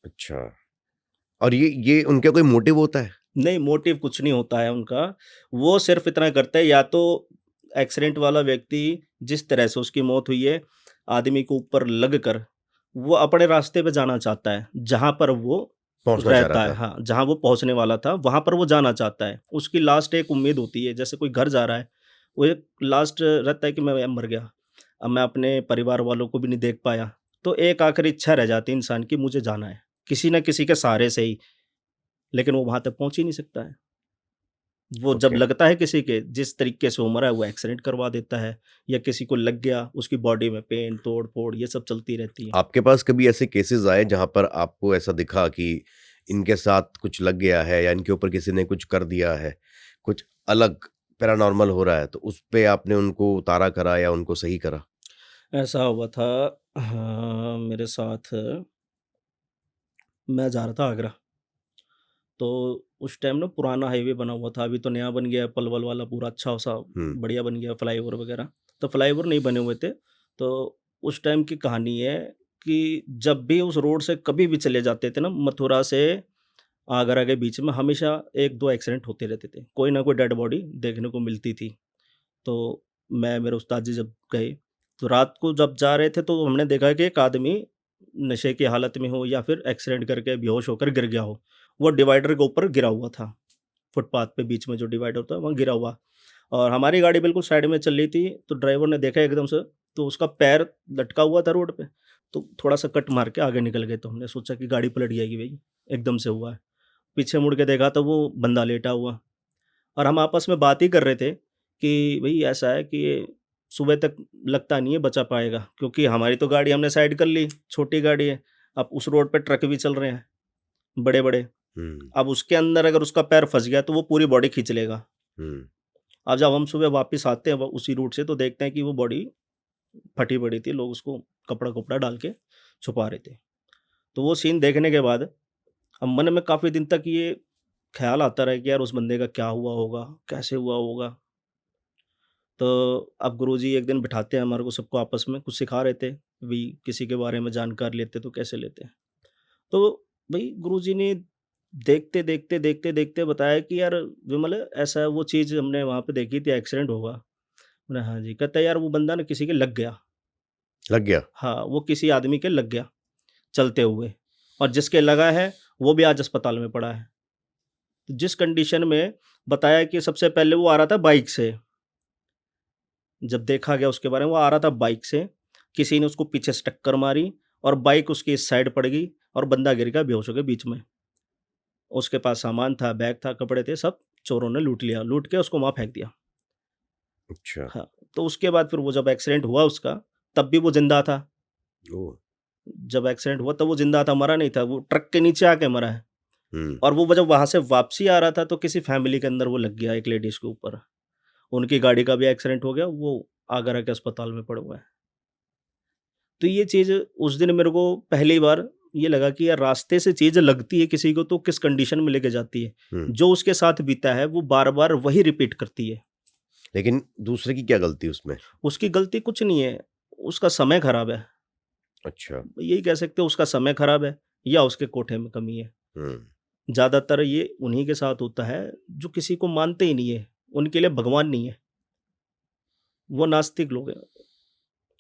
B: अच्छा, और ये उनका कोई मोटिव होता है?
A: नहीं, मोटिव कुछ नहीं होता है उनका, वो सिर्फ़ इतना करते हैं, या तो एक्सीडेंट वाला व्यक्ति जिस तरह से उसकी मौत हुई है, आदमी के ऊपर लगकर वो अपने रास्ते पे जाना चाहता है, जहाँ पर वो
B: पहुंचना चाह रहा
A: रहता है।
B: था।
A: हाँ, जहाँ वो पहुँचने वाला था, वहाँ पर वो जाना चाहता है। उसकी लास्ट एक उम्मीद होती है, जैसे कोई घर जा रहा है, वो एक लास्ट रहता है कि मैं मर गया, अब मैं अपने परिवार वालों को भी नहीं देख पाया, तो एक आखिरी इच्छा रह जाती है इंसान की, मुझे जाना है, किसी न किसी के सहारे से ही, लेकिन वो वहाँ तक पहुँच ही नहीं सकता है। वो जब
B: ओके।
A: लगता है किसी के, जिस तरीके से वो मरा है, वो एक्सीडेंट करवा देता है, या किसी को लग गया, उसकी बॉडी में पेन, तोड़-फोड़ ये सब चलती रहती है।
B: आपके पास कभी ऐसे केसेस आए जहां पर आपको ऐसा दिखा कि इनके साथ कुछ लग गया है या इनके ऊपर किसी ने कुछ कर दिया है, कुछ अलग पैरानॉर्मल हो रहा है, तो उस पे आपने उनको उतारा करा या उनको सही करा?
A: ऐसा हुआ था, हाँ, मेरे साथ, मैं जा रहा था आगरा, तो उस टाइम ना पुराना हाईवे बना हुआ था, अभी तो नया बन गया है, पलवल वाला पूरा अच्छा-सा
B: हम्म।
A: बढ़िया बन गया, फ्लाईओवर वगैरह। तो फ्लाईओवर नहीं बने हुए थे, तो उस टाइम की कहानी है कि जब भी उस रोड से कभी भी चले जाते थे ना, मथुरा से आगरा के बीच में हमेशा 1-2 एक्सीडेंट होते रहते थे, कोई ना कोई डेड बॉडी देखने को मिलती थी। तो मैं, मेरे उस्ताद जी जब गए, तो रात को जब जा रहे थे तो हमने देखा कि एक आदमी नशे की हालत में हो या फिर एक्सीडेंट करके बेहोश होकर गिर गया हो। वो डिवाइडर के ऊपर गिरा हुआ था, फुटपाथ पे बीच में जो डिवाइडर होता है वहाँ गिरा हुआ, और हमारी गाड़ी बिल्कुल साइड में चल रही थी, तो ड्राइवर ने देखा एकदम से, तो उसका पैर लटका हुआ था रोड पे, तो थोड़ा-सा कट मार के आगे निकल गए, तो हमने सोचा कि गाड़ी पलट जाएगी भई, एकदम से हुआ है। पीछे मुड़ के देखा तो वो बंदा लेटा हुआ, और हम आपस में बात ही कर रहे थे कि भई ऐसा है कि ये सुबह तक लगता नहीं है बचा पाएगा, क्योंकि हमारी तो गाड़ी हमने साइड कर ली, छोटी गाड़ी है। अब उस रोड पे ट्रक भी चल रहे हैं, बड़े-बड़े।
B: हम्म।
A: अब उसके अंदर अगर उसका पैर फँस गया तो वो पूरी बॉडी खींच लेगा।
B: हम्म।
A: अब जब हम सुबह वापस आते हैं उसी रूट से, तो देखते हैं कि वो बॉडी फटी पड़ी थी, लोग उसको कपड़ा-वपड़ा डाल के छुपा रहे थे। तो वो सीन देखने के बाद अब मन में काफ़ी दिन तक ये ख़्याल आता रहा कि यार उस बंदे का क्या हुआ होगा? कैसे हुआ होगा? तो अब गुरुजी एक दिन बिठाते हैं हमारे को सबको, आपस में कुछ सिखा रहे थे, भई किसी के बारे में जानकारी लेते तो कैसे लेते हैं। तो भई गुरुजी ने देखते बताया कि यार विमल, ऐसा वो चीज़ हमने वहाँ पे देखी थी, एक्सीडेंट होगा। मैंने हाँ जी, कहता है यार वो बंदा ना किसी के लग गया।
B: लग गया?
A: हाँ, वो किसी आदमी के लग गया चलते हुए, और जिसके लगा है वो भी आज अस्पताल में पड़ा है। तो जिस कंडीशन में बताया कि सबसे पहले वो आ रहा था बाइक से, जब देखा गया उसके बारे में, वो आ रहा था बाइक से, किसी ने उसको पीछे से टक्कर मारी और बाइक उसकी इस साइड पड़ गई और बंदा गिर गया बेहोश हो गया बीच में। उसके पास सामान था, बैग था, कपड़े थे, सब चोरों ने लूट लिया, लूट के उसको वहाँ फेंक दिया।
B: अच्छा।
A: हाँ, तो उसके बाद फिर वो जब एक्सीडेंट हुआ उसका, तब भी वो ज़िंदा था।
B: ओह।
A: जब एक्सीडेंट हुआ तब वो ज़िंदा था, मरा नहीं था, वो ट्रक के नीचे आके मरा है। और वो जब वहाँ से वापसी आ रहा था तो किसी फैमिली के अंदर वो लग गया एक लेडीज़ के ऊपर। उनकी गाड़ी का भी एक्सीडेंट हो गया, वो आगरा के अस्पताल में पड़े हुए हैं। तो ये चीज़ उस दिन मेरे को पहली बार ये लगा कि यार रास्ते से चीज़ लगती है किसी को तो किस कंडीशन में लेके जाती है। जो उसके साथ बीता है वो बार-बार वही रिपीट करती है।
B: लेकिन दूसरे की क्या गलती उसमें?
A: उसकी गलती कुछ नहीं है, उसका समय खराब है।
B: अच्छा।
A: यही कह सकते हो उसका समय खराब है या उसके कोठे में कमी है। ज़्यादातर ये उन्हीं के साथ होता है जो किसी को मानते ही नहीं है, उनके लिए भगवान नहीं है। वो नास्तिक लोग हैं,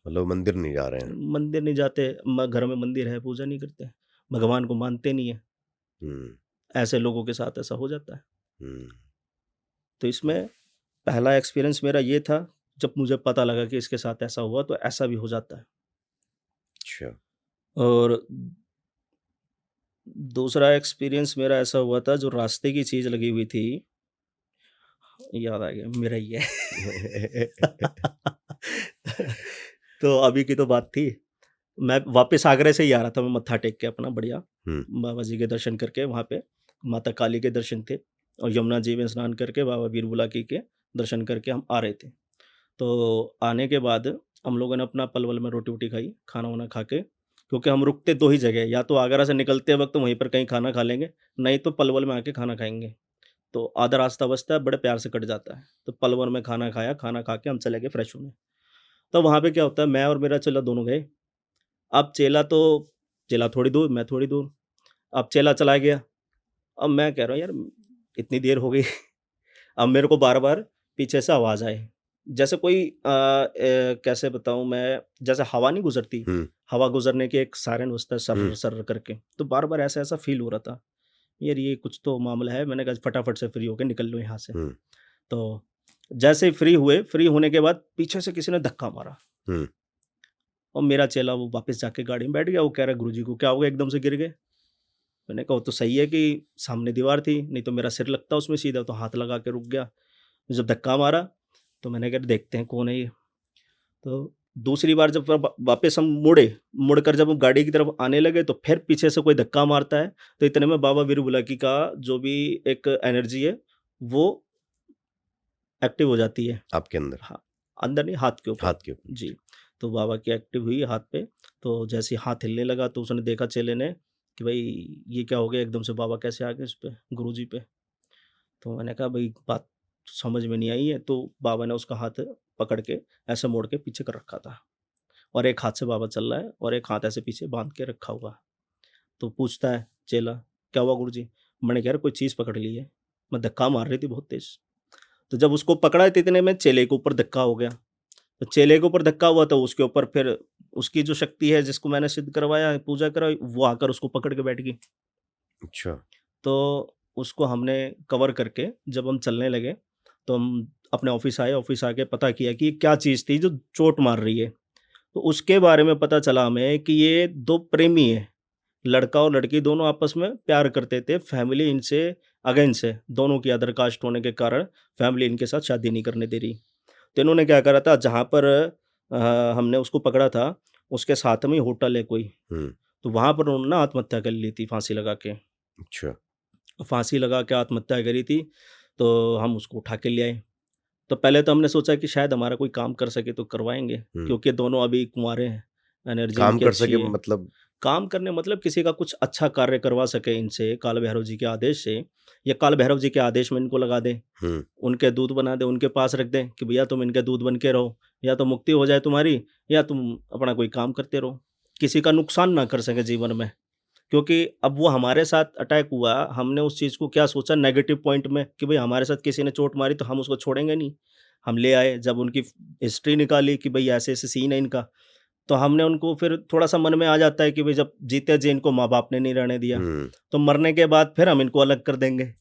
B: मतलब मंदिर नहीं जा रहे हैं।
A: मंदिर नहीं जाते, घर में मंदिर है पूजा नहीं करते, भगवान को मानते नहीं है। ऐसे लोगों के साथ ऐसा हो जाता है। तो इसमें पहला एक्सपीरियंस मेरा ये था, जब मुझे पता लगा कि इसके साथ ऐसा हुआ तो ऐसा भी हो जाता है।
B: अच्छा।
A: और दूसरा एक्सपीरियंस मेरा ऐसा हुआ था जो रास्ते की चीज़ लगी हुई थी, याद आ गया मेरा ही है। तो अभी की तो बात थी, मैं वापस आगरा से ही आ रहा था, मैं मत्था टेक के अपना बढ़िया बाबा जी के दर्शन करके, वहाँ पे माता काली के दर्शन थे और यमुना जी में स्नान करके बाबा वीरबुला की के दर्शन करके हम आ रहे थे। तो आने के बाद हम लोगों ने अपना पलवल में रोटी वोटी खाई, खाना वाना खा के, क्योंकि हम रुकते 2 ही जगह, या तो आगरा से निकलते वक्त वहीं पर कहीं खाना खा लेंगे, नहीं तो पलवल में आके खाना खाएँगे। तो आधा रास्ता बचता है, बड़े प्यार से कट जाता है। तो पलवल में खाना खाया, खाना खा के हम चले गए फ्रेश होने। तो वहाँ पे क्या होता है, मैं और मेरा चेला दोनों गए। अब चेला थोड़ी दूर, मैं थोड़ी दूर। अब चेला चला गया, अब मैं कह रहा हूँ यार इतनी देर हो गई। अब मेरे को बार-बार पीछे से आवाज़ आए। जैसे कोई कैसे बताऊँ मैं, जैसे हवा नहीं गुज़रती, हवा गुज़रने की एक सायरन बजता है सर्र-सर्र करके, तो बार-बार ऐसा-ऐसा फ़ील हो रहा था। यार ये कुछ तो मामला है, मैंने कहा फटाफट से फ्री होके निकल लो यहाँ से। तो जैसे ही फ्री हुए, फ्री होने के बाद पीछे से किसी ने धक्का मारा और मेरा चेला वो वापस जाके गाड़ी में बैठ गया। वो कह रहा है गुरुजी को क्या हो गया, एकदम से गिर गए? मैंने कहा वो तो सही है कि सामने दीवार थी, नहीं तो मेरा सिर लगता उसमें सीधा, तो हाथ लगा के रुक गया। जब धक्का मारा तो मैंने कहा देखते हैं कौन है ये। तो दूसरी बार जब वापस हम मुड़कर जब हम गाड़ी की तरफ आने लगे तो फिर पीछे से कोई धक्का मारता है। तो इतने में बाबा वीरबुलाकी का जो भी एक एनर्जी है वो एक्टिव हो जाती है
B: आपके अंदर?
A: हाँ, अंदर नहीं, हाथ के ऊपर।
B: हाथ के ऊपर।
A: जी, तो बाबा की एक्टिव हुई हाथ पे। तो जैसे ही हाथ हिलने लगा तो उसने देखा चेले ने कि भाई ये क्या हो गया, एकदम से बाबा कैसे आ गए इस पे, गुरुजी पे। तो मैंने कहा भाई बात समझ में नहीं आई है। तो बाबा ने उसका हाथ पकड़ के ऐसे मोड़ के पीछे कर रखा था और एक हाथ से बाबा चल रहा है और एक हाथ ऐसे पीछे बांध के रखा हुआ। तो पूछता है चेला, क्या हुआ गुरुजी? मैंने कहा यार कोई चीज़ पकड़ ली है, मैं धक्का मार रही थी बहुत तेज। तो जब उसको पकड़ा तो इतने में चेले के ऊपर धक्का हो गया। तो चेले के ऊपर धक्का हुआ तो उसके ऊपर फिर उसकी जो शक्ति है जिसको मैंने सिद्ध करवाया, पूजा कराई, वो आकर उसको पकड़ के बैठ गई।
B: अच्छा।
A: तो उसको हमने कवर करके जब हम चलने लगे तो हम अपने ऑफिस आए, ऑफिस आके पता किया कि ये क्या चीज़ थी जो चोट मार रही है। तो उसके बारे में पता चला हमें कि ये 2 प्रेमी हैं, लड़का और लड़की दोनों आपस में प्यार करते थे। फैमिली इनसे अगेंस्ट है, दोनों की अदर कास्ट होने के कारण फैमिली इनके साथ शादी नहीं करने दे रही। तो इन्होंने क्या करा था, जहाँ पर हमने उसको पकड़ा था उसके साथ में ही होटल है कोई, तो वहाँ पर उन्होंने ना आत्महत्या कर ली थी फांसी लगा के।
B: अच्छा।
A: फांसी लगा के आत्महत्या करी थी, तो हम उसको उठा के ले आए। तो पहले तो हमने सोचा कि शायद हमारा कोई काम कर सके तो करवाएँगे, क्योंकि दोनों अभी कुँवारे हैं, एनर्जी
B: काम
A: इनकी
B: कर
A: अच्छी
B: सके
A: है।
B: मतलब?
A: काम करने मतलब किसी का कुछ अच्छा कार्य करवा सके इनसे काल भैरव जी के आदेश से, या काल भैरव जी के आदेश में इनको लगा दें, उनके दूत बना दें, उनके पास रख दें कि भैया तुम इनके दूत बन के रहो, या तो मुक्ति हो जाए तुम्हारी या तुम अपना कोई काम करते रहो। किसी का नुकसान ना कर सके जीवन में। क्योंकि अब वो हमारे साथ अटैक हुआ, हमने उस चीज़ को क्या सोचा नेगेटिव पॉइंट में कि भई हमारे साथ किसी ने चोट मारी तो हम उसको छोड़ेंगे नहीं। हम ले आए, जब उनकी हिस्ट्री निकाली कि भई ऐसे-ऐसे सीन है इनका, तो हमने उनको फिर थोड़ा-सा मन में आ जाता है कि भई जब जीते जी इनको माँ-बाप ने नहीं रहने दिया, तो मरने के बाद फिर हम इनको अलग कर देंगे।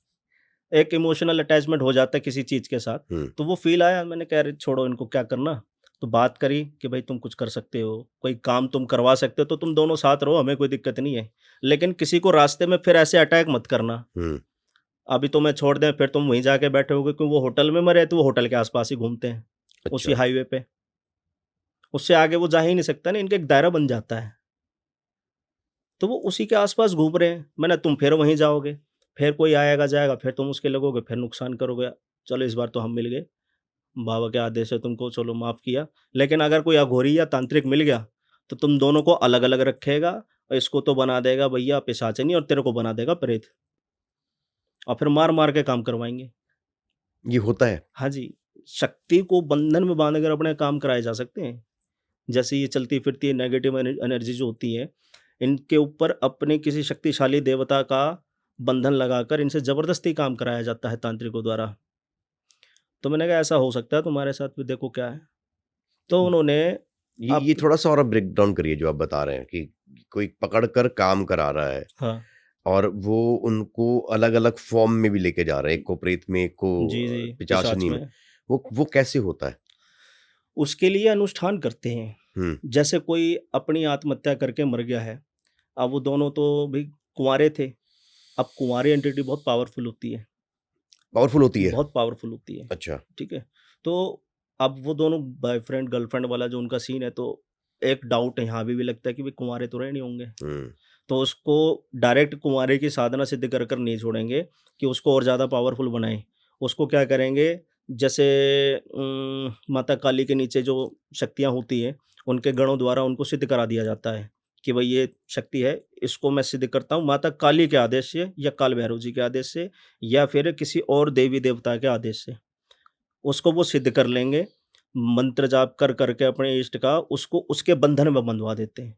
A: एक इमोशनल अटैचमेंट हो जाता है किसी चीज़ के साथ। तो वो फ़ील आया, मैंने कहा अरे छोड़ो इनको क्या करना। तो बात करी कि भाई तुम कुछ कर सकते हो, कोई काम तुम करवा सकते हो तो तुम दोनों साथ रहो, हमें कोई दिक्कत नहीं है। लेकिन किसी को रास्ते में फिर ऐसे अटैक मत करना। अभी तुम्हें छोड़ दें फिर तुम वहीं जाके बैठे होगे, क्योंकि वो होटल में मरे तो वो होटल के आस-पास ही घूमते हैं, उसी
B: अच्छा।
A: हाईवे पे। उससे आगे वो जा ही नहीं सकता ना, इनका एक दायरा बन जाता है। तो वो उसी के आस-पास घूम रहे हैं। मैंने तुम फिर वहीं जाओगे। फिर कोई आएगा जाएगा, फिर तुम उसके लगोगे, फिर नुकसान करोगे। चलो इस बार तो हम मिल गए, बाबा के आदेश से तुमको चलो माफ़ किया। लेकिन अगर कोई अघोरी या तांत्रिक मिल गया, तो तुम दोनों को अलग-अलग रखेगा और इसको तो बना देगा भैया पिशाचिनी और तेरे को बना देगा प्रेत और फिर मार-मार के काम करवाएँगे।
B: ये होता है।
A: हाँ जी, शक्ति को बंधन में बाँध कर अपने काम कराए जा सकते हैं। जैसे ये चलती-फिरती नेगेटिव एनर्जी जो होती है, इनके ऊपर अपने किसी शक्तिशाली देवता का बंधन लगाकर इनसे ज़बरदस्ती काम कराया जाता है तांत्रिकों द्वारा। तो मैंने कहा ऐसा हो सकता है तुम्हारे साथ भी देखो क्या है। तो उन्होंने अप
B: ये थोड़ा-सा और ब्रेक डाउन करिए जो आप बता रहे हैं कि कोई पकड़ कर काम करा रहा है
A: हाँ,
B: और वो उनको अलग-अलग फ़ॉर्म में भी लेके जा रहा है। एक को प्रेत में, एक को
A: जी, जी, पिशाच
B: पिशाचिनी में।
A: में।
B: वो कैसे होता है?
A: उसके लिए अनुष्ठान करते हैं।
B: हुँ,
A: जैसे कोई अपनी आत्महत्या करके मर गया है, अब वो दोनों तो भई कुँवारे थे। अब कुँवारी एंटिटी बहुत पावरफुल होती है,
B: पावरफुल होती है?
A: बहुत पावरफुल होती है,
B: अच्छा।
A: ठीक है? तो अब वो दोनों बॉयफ्रेंड गर्लफ्रेंड वाला जो उनका सीन है, तो एक डाउट यहाँ भी लगता है कि भई कुँवारे तो रहे नहीं होंगे।
B: हुँ,
A: तो उसको डायरेक्ट कुँवारे की साधना सिद्ध कर कर नहीं छोड़ेंगे कि उसको और ज़्यादा पावरफुल बनाएँ। उसको क्या करेंगे, जैसे माता काली के नीचे जो शक्तियाँ होती हैं, उनके गणों द्वारा उनको सिद्ध करा दिया जाता है कि भई ये शक्ति है, इसको मैं सिद्ध करता हूँ माता काली के आदेश से या काल भैरव जी के आदेश से या फिर किसी और देवी-देवता के आदेश से। उसको वो सिद्ध कर लेंगे, मंत्र जाप कर के अपने इष्ट का उसको उसके बंधन में बंधवा देते हैं।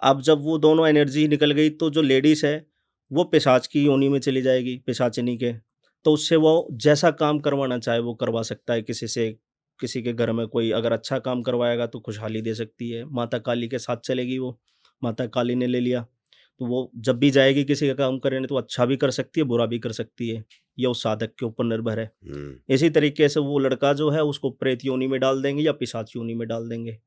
A: अब जब वो दोनों एनर्जी निकल गई तो जो लेडीज़ है, वो पिशाच की योनि में चली जाएगी, पिशाचिनी के। तो उससे वो जैसा काम करवाना चाहे वो करवा सकता है किसी से। किसी के घर में कोई अगर अच्छा काम करवाएगा तो खुशहाली दे सकती है। माता काली के साथ चलेगी वो, माता काली ने ले लिया, तो वो जब भी जाएगी किसी का काम करने तो अच्छा भी कर सकती है, बुरा भी कर सकती है। ये उस साधक के ऊपर निर्भर है।
B: हुँ।
A: इसी तरीके से वो लड़का जो है उसको प्रेत योनि में डाल देंगे या पिशाच योनि में डाल देंगे।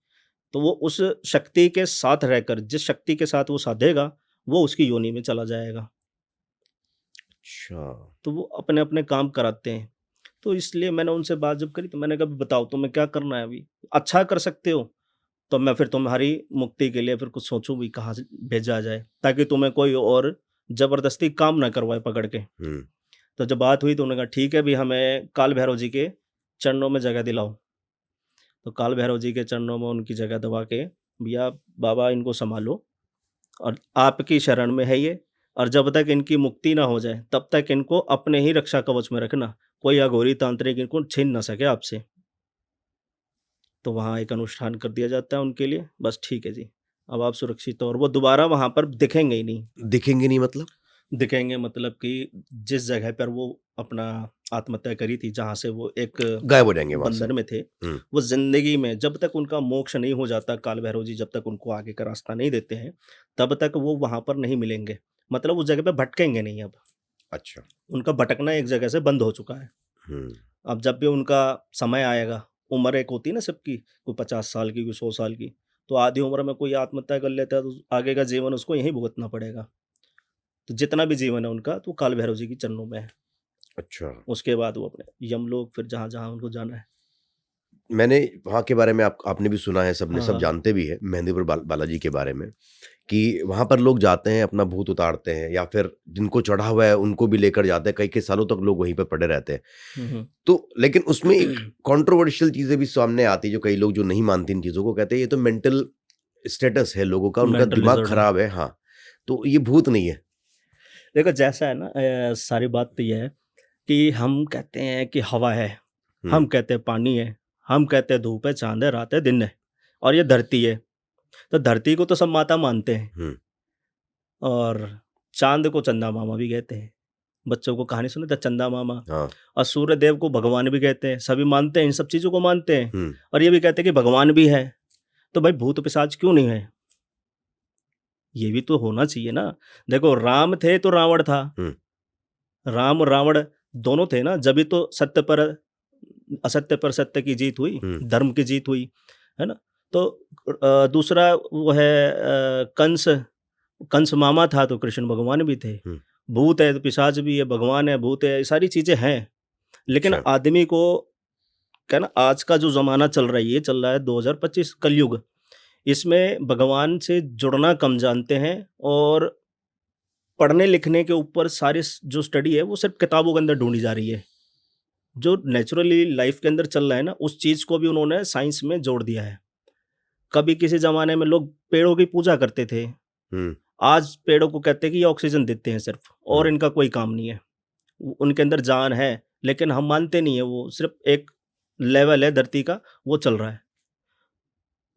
A: तो वो उस शक्ति के साथ रहकर जिस शक्ति के साथ वो साधेगा, वो उसकी योनि में चला जाएगा।
B: अच्छा।
A: तो वो अपने-अपने काम कराते हैं। तो इसलिए मैंने उनसे बात जब करी तो मैंने कहा बताओ तुम्हें क्या करना है अभी? अच्छा कर सकते हो, तो मैं फिर तुम्हारी मुक्ति के लिए फिर कुछ सोचूँ भी कहाँ से भेजा जाए, ताकि तुम्हें कोई और ज़बरदस्ती काम ना करवाए पकड़ के।
B: हुँ,
A: तो जब बात हुई तो उन्होंने कहा ठीक है, अभी हमें काल भैरव जी के चरणों में जगह दिलाओ। तो काल भैरव जी के चरणों में उनकी जगह दबा के, भैया बाबा इनको सँभालो और आपकी शरण में है ये और जब तक इनकी मुक्ति ना हो जाए, तब तक इनको अपने ही रक्षा कवच में रखना। कोई अघोरी तांत्रिक इनको छीन ना सके आपसे। तो वहाँ एक अनुष्ठान कर दिया जाता है उनके लिए, बस ठीक है जी, अब आप सुरक्षित हो और वो दोबारा वहाँ पर दिखेंगे ही नहीं।
B: दिखेंगे नहीं मतलब?
A: दिखेंगे मतलब कि जिस जगह पर वो अपना आत्महत्या करी थी, जहाँ से वो एक
B: गायब हो जाएँगे वहाँ से।
A: बंधन में थे,
B: हुँ,
A: वो ज़िंदगी में जब तक उनका मोक्ष नहीं हो जाता, काल भैरव जी जब तक उनको आगे का रास्ता नहीं देते हैं, तब तक वो वहाँ पर नहीं मिलेंगे। मतलब उस जगह पे भटकेंगे नहीं अब,
B: अच्छा।
A: उनका भटकना एक जगह से बंद हो चुका है।
B: हुँ,
A: अब जब भी उनका समय आएगा, उम्र एक होती है ना सबकी, कोई 50 साल की, कोई 100 साल की, तो आधी उम्र में कोई आत्महत्या कर लेता है, तो आगे का जीवन उसको यहीं भुगतना पड़ेगा। तो जितना भी जीवन है उनका, तो काल भैरव जी के चरणों में है।
B: अच्छा।
A: उसके बाद वो अपने यमलोक फिर जहाँ-जहाँ उनको जाना है।
B: मैंने वहाँ के बारे में आपने भी सुना है, सबने
A: हाँ,
B: सब
A: हाँ।
B: जानते भी हैं मेहंदीपुर बालाजी के बारे में कि वहाँ पर लोग जाते हैं, अपना भूत उतारते हैं या फिर जिनको चढ़ा हुआ है उनको भी लेकर जाते हैं, कई-कई सालों तक लोग वहीं पे पड़े रहते हैं।
A: हुँ, हुँ।
B: तो लेकिन उसमें एक कंट्रोवर्शियल चीज़ें भी सामने आती है, जो कई लोग जो नहीं मानते इन चीज़ों को, कहते हैं ये तो मेंटल स्टेटस है लोगों का, उनका
A: मेंटल
B: दिमाग
A: डिसऑर्डर।
B: खराब है। हाँ, तो ये भूत नहीं है।
A: देखो जैसा है ना सारी बात तो ये है कि हम कहते हैं कि हवा है, हम
B: हुँ,
A: कहते हैं पानी है, हम कहते हैं धूप है, चाँद है, रात है, दिन है और ये धरती है। तो धरती को तो सब माता मानते हैं
B: हुँ,
A: और चाँद को चंदा मामा भी कहते हैं। बच्चों को कहानी सुने थे चंदा मामा
B: हाँ,
A: और सूर्य देव को भगवान भी कहते हैं। सभी मानते हैं, इन सब चीज़ों को मानते हैं
B: हुँ,
A: और ये भी कहते हैं कि भगवान भी है। तो भाई भूत पिशाच क्यों नहीं है? ये भी तो होना चाहिए ना। देखो राम थे तो रावण था।
B: हुँ,
A: राम और रावण दोनों थे ना, जभी तो सत्य पर असत्य पर सत्य की जीत हुई,
B: हुँ,
A: धर्म की जीत हुई, है ना? तो दूसरा वो है कंस, कंस मामा था तो कृष्ण भगवान भी थे।
B: हुँ,
A: भूत है तो पिशाच भी है, भगवान है, भूत है, ये सारी चीज़ें हैं। लेकिन
B: अच्छा,
A: आदमी को क्या है ना आज का जो ज़माना चल रहा है, ये चल रहा है 2025 कलयुग। इसमें भगवान से जुड़ना कम जानते हैं और पढ़ने लिखने के ऊपर सारी जो स्टडी है वो सिर्फ किताबों के अंदर ढूंढी जा रही है। जो नेचुरली लाइफ के अंदर चल रहा है ना, उस चीज़ को भी उन्होंने साइंस में जोड़ दिया है। कभी किसी ज़माने में लोग पेड़ों की पूजा करते थे,
B: हुँ,
A: आज पेड़ों को कहते हैं कि ये ऑक्सीजन देते हैं सिर्फ, और
B: हुँ,
A: इनका कोई काम नहीं है। उनके अंदर जान है, लेकिन हम मानते नहीं है, वो सिर्फ एक लेवल है धरती का, वो चल रहा है।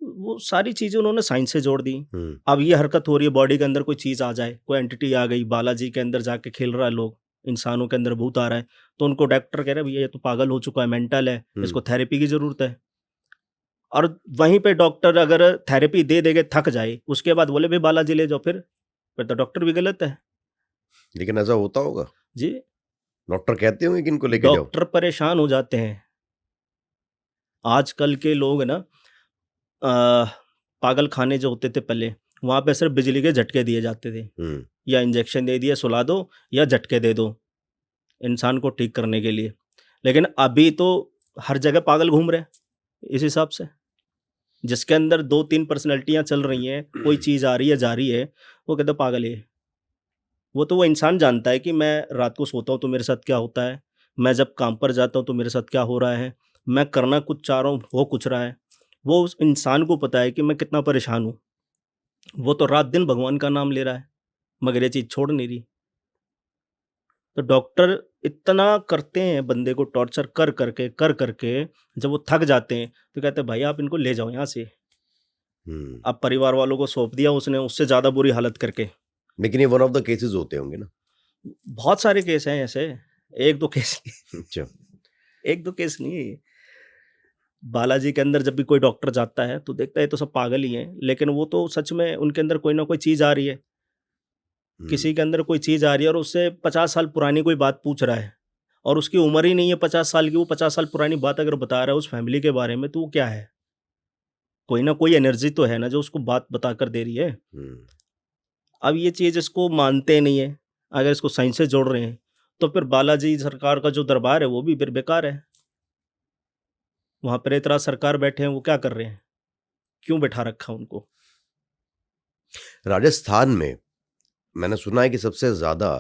A: वो सारी चीज़ें उन्होंने साइंस से जोड़ दी।
B: हुँ,
A: अब ये हरकत हो रही है, बॉडी के अंदर कोई चीज़ आ जाए, कोई एंटिटी आ गई, बालाजी के अंदर जाके खेल रहा है लोग, इंसानों के अंदर भूत आ रहा है, तो उनको डॉक्टर कह रहे हैं भैया ये तो पागल हो चुका है, मेंटल है,
B: हुँ।
A: इसको थेरेपी की ज़रूरत है। और वहीं पे डॉक्टर अगर थेरेपी दे के थक जाए, उसके बाद बोले भई बालाजी ले जाओ, फिर तो डॉक्टर भी गलत है।
B: लेकिन ऐसा होता होगा?
A: जी,
B: डॉक्टर कहते होंगे कि इनको लेके जाओ?
A: डॉक्टर परेशान हो जाते हैं। आजकल के लोग ना अ, पागल खाने जो होते थे पहले, वहाँ पे सिर्फ़ बिजली के झटके दिए जाते थे,
B: हुँ,
A: या इंजेक्शन दे दिया सुला दो या झटके दे दो, इंसान को ठीक करने के लिए। लेकिन अभी तो हर जगह पागल घूम रहे हैं, इस हिसाब से। जिसके अंदर 2-3 पर्सनैलिटियाँ चल रही हैं, कोई चीज़ आ रही है, जा रही है, वो कहता है पागल है ये। वो इंसान जानता है कि मैं रात को सोता हूँ तो मेरे साथ क्या होता है, मैं जब काम पर जाता हूँ तो मेरे साथ क्या हो रहा है, मैं करना कुछ चाह रहा हूँ, हो कुछ रहा है। वो उस इंसान को पता है कि मैं कितना परेशान हूँ। वो तो रात-दिन भगवान का नाम ले रहा है, मगर ये चीज़ छोड़ नहीं रही। तो डॉक्टर इतना करते हैं बंदे को टॉर्चर कर करके, जब वो थक जाते हैं, तो कहते हैं भाई आप इनको ले जाओ यहाँ से।
B: हुँ।
A: अब परिवार वालों को सौंप दिया उसने, उससे ज़्यादा बुरी हालत करके।
B: लेकिन ये वन ऑफ द केसेज़ होते होंगे ना?
A: बहुत सारे केस हैं ऐसे, 1-2 केस नहीं,
B: अच्छा।
A: 1-2 केस नहीं है ये। बालाजी के अंदर जब भी कोई डॉक्टर जाता है, तो देखता है ये तो सब पागल ही हैं, लेकिन वो तो सच में उनके अंदर कोई ना कोई चीज़ आ रही है।
B: हुँ,
A: किसी के अंदर कोई चीज़ आ रही है और उससे 50 साल पुरानी कोई बात पूछ रहा है, और उसकी उम्र ही नहीं है 50 साल की, वो 50 साल पुरानी बात अगर बता रहा है उस फैमिली के बारे में, तो वो क्या है? कोई ना कोई एनर्जी तो है ना जो उसको बात बता कर दे रही है।
B: हुँ।
A: अब ये चीज़ इसको मानते नहीं है, अगर इसको साइंस से जोड़ रहे हैं, तो फिर बालाजी सरकार का जो दरबार है वो भी फिर बेकार है। वहाँ प्रेतराज सरकार बैठे हैं, वो क्या कर रहे हैं? क्यों बैठा रखा उनको?
B: राजस्थान में मैंने सुना है कि सबसे ज़्यादा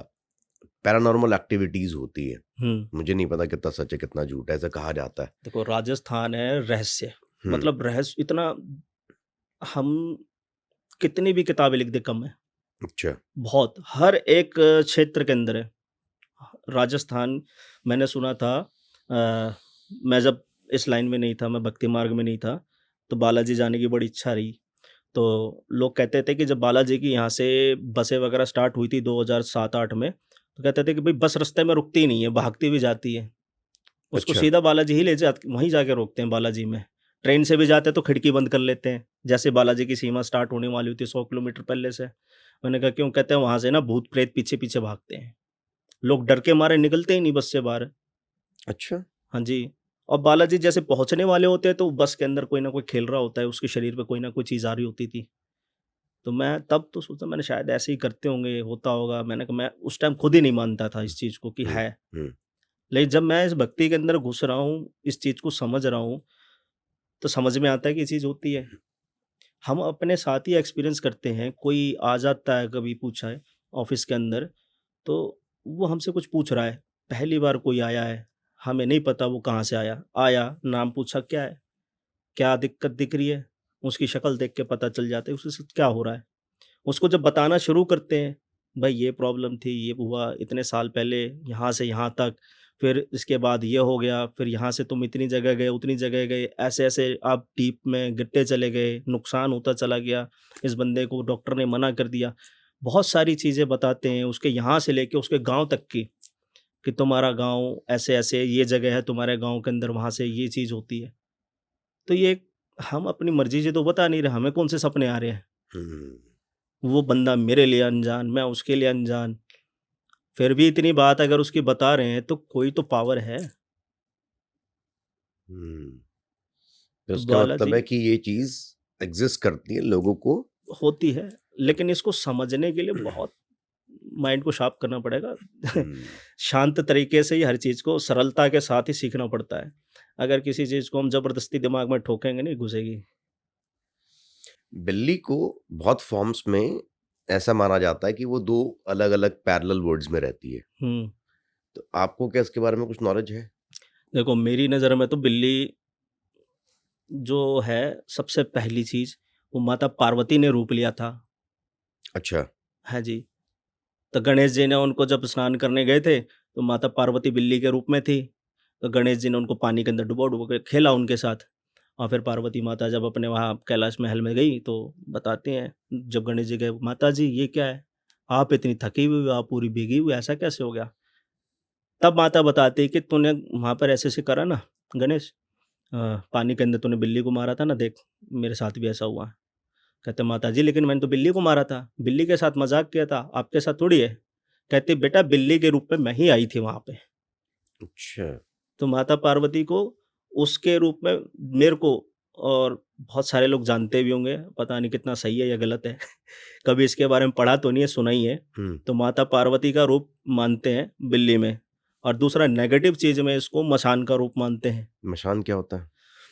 B: पैरानॉर्मल एक्टिविटीज़ होती है।
A: हुँ।
B: मुझे नहीं पता कितना सच है, कितना झूठ है, ऐसा कहा जाता है।
A: देखो राजस्थान है रहस्य,
B: हुँ,
A: मतलब रहस्य इतना, हम कितनी भी किताबें लिख दें कम है,
B: अच्छा।
A: बहुत, हर एक क्षेत्र के अंदर है। राजस्थान, मैंने सुना था, मैं जब इस लाइन में नहीं था, मैं भक्ति मार्ग में नहीं था, तो बालाजी जाने की बड़ी इच्छा रही। तो लोग कहते थे कि जब बालाजी की यहाँ से बसें वगैरह स्टार्ट हुई थी 2007-8 में, तो कहते थे कि भई बस रास्ते में रुकती ही नहीं है, भागती भी जाती है। उसको
B: अच्छा।
A: सीधा बालाजी ही ले जा वहीं जाके रोकते हैं बालाजी में। ट्रेन से भी जाते हैं तो खिड़की बंद कर लेते हैं, जैसे बालाजी की सीमा स्टार्ट होने वाली होती है 100 किलोमीटर पहले से। मैंने कहा क्यों? कहते हैं वहाँ से ना भूत-प्रेत पीछे-पीछे भागते हैं। लोग डर के मारे निकलते ही नहीं बस से बाहर।
B: अच्छा।
A: हाँ जी, और बालाजी जैसे पहुँचने वाले होते हैं तो बस के अंदर कोई ना कोई खेल रहा होता है, उसके शरीर पे कोई ना कोई चीज़ आ रही होती थी। तो मैं तब तो सोचा, मैंने शायद ऐसे ही करते होंगे, होता होगा। मैंने कहा मैं उस टाइम खुद ही नहीं मानता था इस चीज़ को कि
B: हुँ,
A: है।
B: हुँ,
A: लेकिन जब मैं इस भक्ति के अंदर घुस रहा हूँ, इस चीज़ को समझ रहा हूँ, तो समझ में आता है कि ये चीज़ होती है। हम अपने साथ ही एक्सपीरियंस करते हैं, कोई आ जाता है, कभी पूछा है ऑफ़िस के अंदर, तो वो हमसे कुछ पूछ रहा है, पहली बार कोई आया है, हमें नहीं पता वो कहाँ से आया, नाम पूछा क्या है? क्या दिक्कत दिख रही है? उसकी शक्ल देख के पता चल जाता है उसके साथ क्या हो रहा है। उसको जब बताना शुरू करते हैं, भाई ये प्रॉब्लम थी, ये हुआ इतने साल पहले, यहाँ से यहाँ तक, फिर इसके बाद ये हो गया, फिर यहाँ से तुम इतनी जगह गए, उतनी जगह गए, ऐसे-ऐसे आप डीप में गिरते चले गए, नुकसान होता चला गया, इस बंदे को डॉक्टर ने मना कर दिया। बहुत सारी चीज़ें बताते हैं, उसके यहाँ से लेके उसके गाँव तक की, कि तुम्हारा गाँव ऐसे-ऐसे, ये जगह है तुम्हारे गाँव के अंदर, वहाँ से ये चीज़ होती है। तो ये हम अपनी मर्ज़ी से तो बता नहीं रहे, हमें कौन से सपने आ रहे हैं।
B: हुँ,
A: वो बंदा मेरे लिए अनजान, मैं उसके लिए अनजान। फिर भी इतनी बात अगर उसकी बता रहे हैं तो कोई तो पावर है।
B: हुँ। तो
A: तो
B: इसका मतलब
A: बालाजी
B: है कि ये चीज़ एग्ज़िस्ट करती है लोगों को।
A: होती है, लेकिन इसको समझने के लिए बहुत माइंड को शार्प करना पड़ेगा।
B: हुँ,
A: शांत तरीके से ही हर चीज़ को सरलता के साथ ही सीखना पड़ता है। अगर किसी चीज़ को हम ज़बरदस्ती दिमाग में ठोकेंगे नहीं घुसेगी।
B: बिल्ली को बहुत फ़ॉर्म्स में ऐसा माना जाता है कि वो 2 अलग-अलग पैरेलल वर्ल्ड्स में रहती है।
A: हम्म।
B: तो आपको क्या इसके बारे में कुछ नॉलेज है?
A: देखो, मेरी नज़र में तो बिल्ली जो है, सबसे पहली चीज़, वो माता पार्वती ने रूप लिया था।
B: अच्छा।
A: हाँ जी। तो गणेश जी ने उनको जब स्नान करने गए थे, तो माता पार्वती बिल्ली के रूप में थी। तो गणेश जी ने उनको पानी के अंदर डुबो-डुबो के खेला उनके साथ। और फिर पार्वती माता जब अपने वहाँ कैलाश महल में गई, तो बताते हैं, जब गणेश जी गए, "माता जी, ये क्या है? आप इतनी थकी हुई हो, आप पूरी भीगी हुई, ऐसा कैसे हो गया?" तब माता बताती है कि तूने वहाँ पर ऐसे-ऐसे करा ना गणेश, अ, पानी के अंदर तूने बिल्ली को मारा था ना, देख मेरे साथ भी ऐसा हुआ है। कहते, माता जी, लेकिन मैंने तो बिल्ली को मारा था, बिल्ली के साथ मज़ाक किया था, आपके साथ थोड़ी है। कहती, बेटा बिल्ली के रूप में मैं ही आई थी वहाँ पे।
B: अच्छा।
A: तो माता पार्वती को उसके रूप में मेरे को, और बहुत सारे लोग जानते भी होंगे, पता नहीं कितना सही है या गलत है। कभी इसके बारे में पढ़ा तो नहीं है, सुना ही है।
B: हुँ।
A: तो माता पार्वती का रूप मानते हैं बिल्ली में, और दूसरा नेगेटिव चीज़ में इसको मसान का रूप मानते हैं।
B: मशान क्या होता है?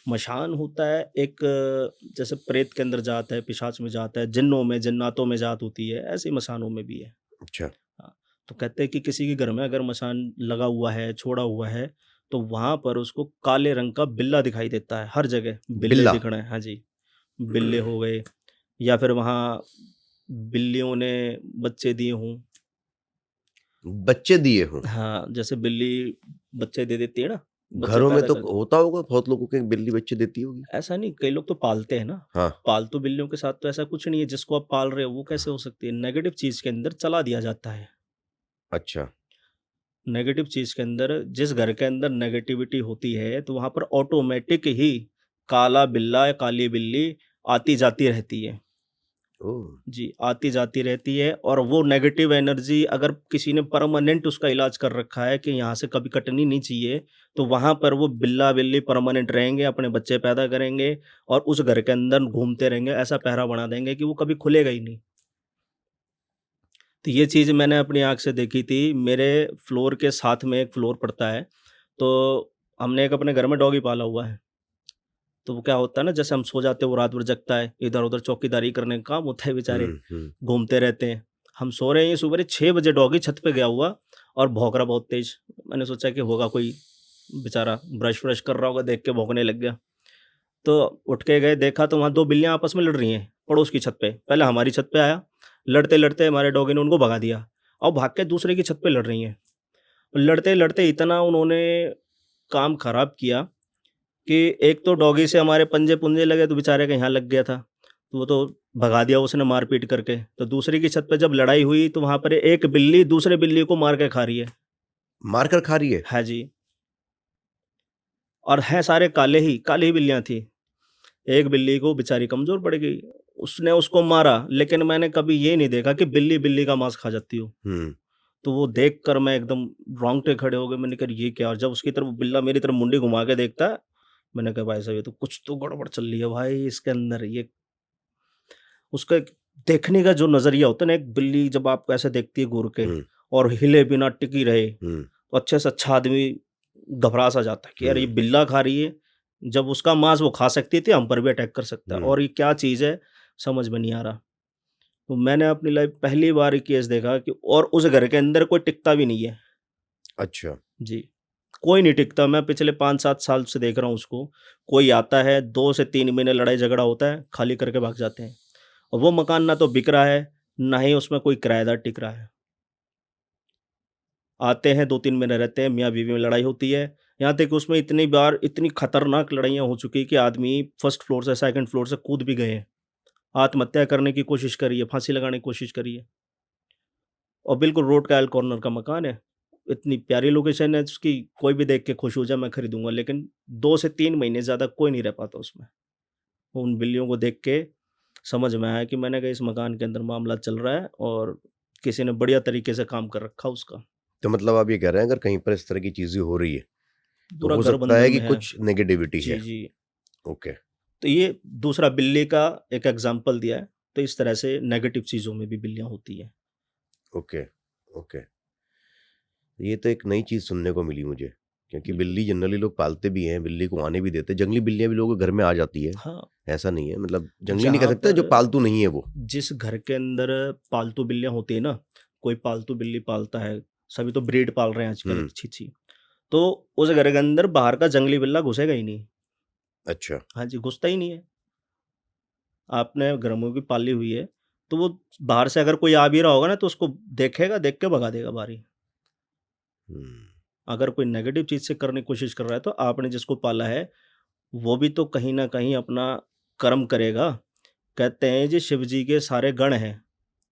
A: मशान होता है एक, जैसे प्रेत के अंदर जात है, पिशाच में जात है, जिन्नों में, जन्नातों में जात होती है, ऐसे ही मसानों में भी है।
B: अच्छा।
A: हाँ, तो कहते हैं कि किसी के घर में अगर मसान लगा हुआ है, छोड़ा हुआ है, तो वहाँ पर उसको काले रंग का बिल्ला दिखाई देता है, हर जगह बिल्ले
B: बिल्ला।
A: दिख रहे हैं। हाँ जी, बिल्ले हो गए, या फिर वहाँ बिल्लियों ने बच्चे दिए हों।
B: बच्चे दिए हों।
A: हाँ, जैसे बिल्ली बच्चे दे देती है ना, बच्चे
B: घरों में
A: पैदा
B: तो
A: कर,
B: होता होगा बहुत लोगों के बिल्ली बच्चे देती होगी।
A: ऐसा नहीं, कई लोग तो पालते हैं ना।
B: हाँ।
A: पालतू बिल्लियों के साथ तो ऐसा कुछ नहीं है, जिसको आप पाल रहे हो वो कैसे हो सकती है? नेगेटिव चीज़ के अंदर चला दिया जाता है।
B: अच्छा।
A: नेगेटिव चीज़ के अंदर, जिस घर के अंदर नेगेटिविटी होती है, तो वहाँ पर ऑटोमेटिक ही काला बिल्ला या काली बिल्ली आती-जाती रहती है।
B: ओह!
A: जी, आती-जाती रहती है, और वो नेगेटिव एनर्जी अगर किसी ने परमानेंट उसका इलाज कर रखा है कि यहाँ से कभी कटनी नहीं चाहिए, तो वहाँ पर वो बिल्ला-बिल्ली परमानेंट रहेंगे, अपने बच्चे पैदा करेंगे और उस घर के अंदर घूमते रहेंगे, ऐसा पहरा बना देंगे कि वो कभी खुलेगा ही नहीं। तो ये चीज़ मैंने अपनी आँख से देखी थी। मेरे फ्लोर के साथ में एक फ्लोर पड़ता है, तो हमने एक अपने घर में डॉगी पाला हुआ है। तो वो क्या होता है ना, जैसे हम सो जाते हैं, वो रात भर जगता है, इधर-उधर चौकीदारी करने का काम होता है बेचारे,
B: हुँ, हुँ।
A: घूमते रहते हैं। हम सो रहे हैं, सुबेरे 6 बजे डॉगी छत पे गया हुआ और भौंक रहा बहुत तेज़। मैंने सोचा कि होगा कोई बेचारा ब्रश-व्रश कर रहा होगा, देख के भौंकने लग गया। तो उठ के गए, देखा तो वहाँ 2 बिल्लियाँ आपस में लड़ रही हैं, पड़ोस की छत पे। पहले हमारी छत पे आया, लड़ते-लड़ते हमारे डॉगी ने उनको भगा दिया और भाग के दूसरे की छत पे लड़ रही हैं। लड़ते-लड़ते इतना उन्होंने काम खराब किया कि एक तो डॉगी से हमारे पंजे-पुंजे लगे, तो बेचारे के यहाँ लग गया था। तो वो तो भगा दिया उसने मार-पीट करके। तो दूसरी की छत पे जब लड़ाई हुई, तो वहाँ पर एक बिल्ली दूसरे बिल्ली को मार के खा रही है।
B: मार कर खा रही है?
A: हाँ जी, और हैं सारे काली ही बिल्लियाँ थी। एक बिल्ली को बेचारी कमज़ोर पड़ गई, उसने उसको मारा, लेकिन मैंने कभी ये नहीं देखा कि बिल्ली बिल्ली का मांस खा जाती हो।
B: हुँ।
A: तो वो देखकर मैं एकदम रोंगटे खड़े हो गए, मैंने कहा ये क्या? और जब उसकी तरफ बिल्ला मेरी तरफ मुंडी घुमा के देखता है, मैंने कहा भाई साहब ये तो कुछ तो गड़बड़ चल रही है भाई इसके अंदर। ये उसका एक देखने का जो नज़रिया होता है ना, एक बिल्ली जब आपको ऐसे देखती है घूर के
B: हुँ,
A: और हिले बिना टिकी रहे,
B: हुँ,
A: तो अच्छे से अच्छा आदमी घबरा सा जाता है कि यार ये
B: हुँ,
A: बिल्ला खा रही है, जब उसका मांस वो खा सकती थी, हम पर भी अटैक कर सकता है,
B: हुँ।
A: और ये क्या चीज़ है समझ में नहीं आ रहा। तो मैंने अपनी लाइफ पहली बार ये केस देखा कि, और उस घर के अंदर कोई टिकता भी नहीं है।
B: अच्छा।
A: जी, कोई नहीं टिकता। मैं पिछले 5-7 साल से देख रहा हूँ उसको। कोई आता है, 2 से 3 महीने लड़ाई झगड़ा होता है, खाली करके भाग जाते हैं। और वो मकान ना तो बिक रहा है, ना ही उसमें कोई किराएदार टिक रहा है। आते हैं, 2-3 महीने रहते हैं, मियाँ-बीवी में लड़ाई होती है। यहाँ तक कि उसमें इतनी बार इतनी खतरनाक लड़ाइयाँ हो चुकी हैं कि आदमी फर्स्ट फ्लोर से सेकंड फ्लोर से कूद भी गए हैं। आत्महत्या करने की कोशिश करी है, फांसी लगाने की कोशिश करी है। और बिल्कुल रोड का एल कॉर्नर का मकान है। इतनी प्यारी लोकेशन है उसकी, कोई भी देख के खुश हो जाए मैं खरीदूँगा, लेकिन 2 से 3 महीने ज़्यादा कोई नहीं रह पाता उसमें। उन बिल्लियों को देख के समझ में आया कि मैंने कहा इस मकान के अंदर मामला चल रहा है और किसी ने बढ़िया तरीके से काम कर रखा उसका।
B: तो मतलब आप ये कह रहे हैं अगर कहीं पर इस तरह की चीज़ें हो रही है, तो
A: पूरा
B: हो
A: घर
B: सकता
A: बंधन
B: है कि
A: में है।
B: कुछ नेगेटिविटी
A: जी,
B: है।
A: जी।
B: ओके,
A: तो ये दूसरा बिल्ली का एक एग्ज़ाम्पल दिया है। तो इस तरह से नेगेटिव चीज़ों में भी बिल्लियाँ होती हैं।
B: Okay, okay. ये तो एक नई चीज़ सुनने को मिली मुझे क्योंकि बिल्ली जनरली लोग पालते भी हैं, बिल्ली को आने भी देते हैं, जंगली बिल्लियां भी लोगों के घर में आ जाती है,
A: हाँ,
B: ऐसा नहीं है, मतलब जंगली नहीं कह
A: जहाँ
B: सकते, जो
A: पर
B: पालतू नहीं है वो।
A: जिस घर के अंदर पालतू बिल्लियाँ होती है ना, कोई पालतू बिल्ली पालता है, सभी तो ब्रीड पाल रहे हैं आजकल, छी-छी। तो उस घर के अंदर बाहर का जंगली बिल्ला घुसेगा ही नहीं।
B: अच्छा।
A: हाँ जी, घुसता ही नहीं है। आपने घर में भी पाली हुई है, तो वो बाहर से अगर कोई आ भी रहा होगा ना, तो उसको देखेगा, देख के भगा देगा बाहर ही।
B: हम्म,
A: अगर कोई नेगेटिव चीज़ से करने की कोशिश कर रहा है, तो आपने जिसको पाला है, वो भी तो कहीं न कहीं अपना कर्म करेगा। कहते हैं जी शिव जी के सारे गण हैं,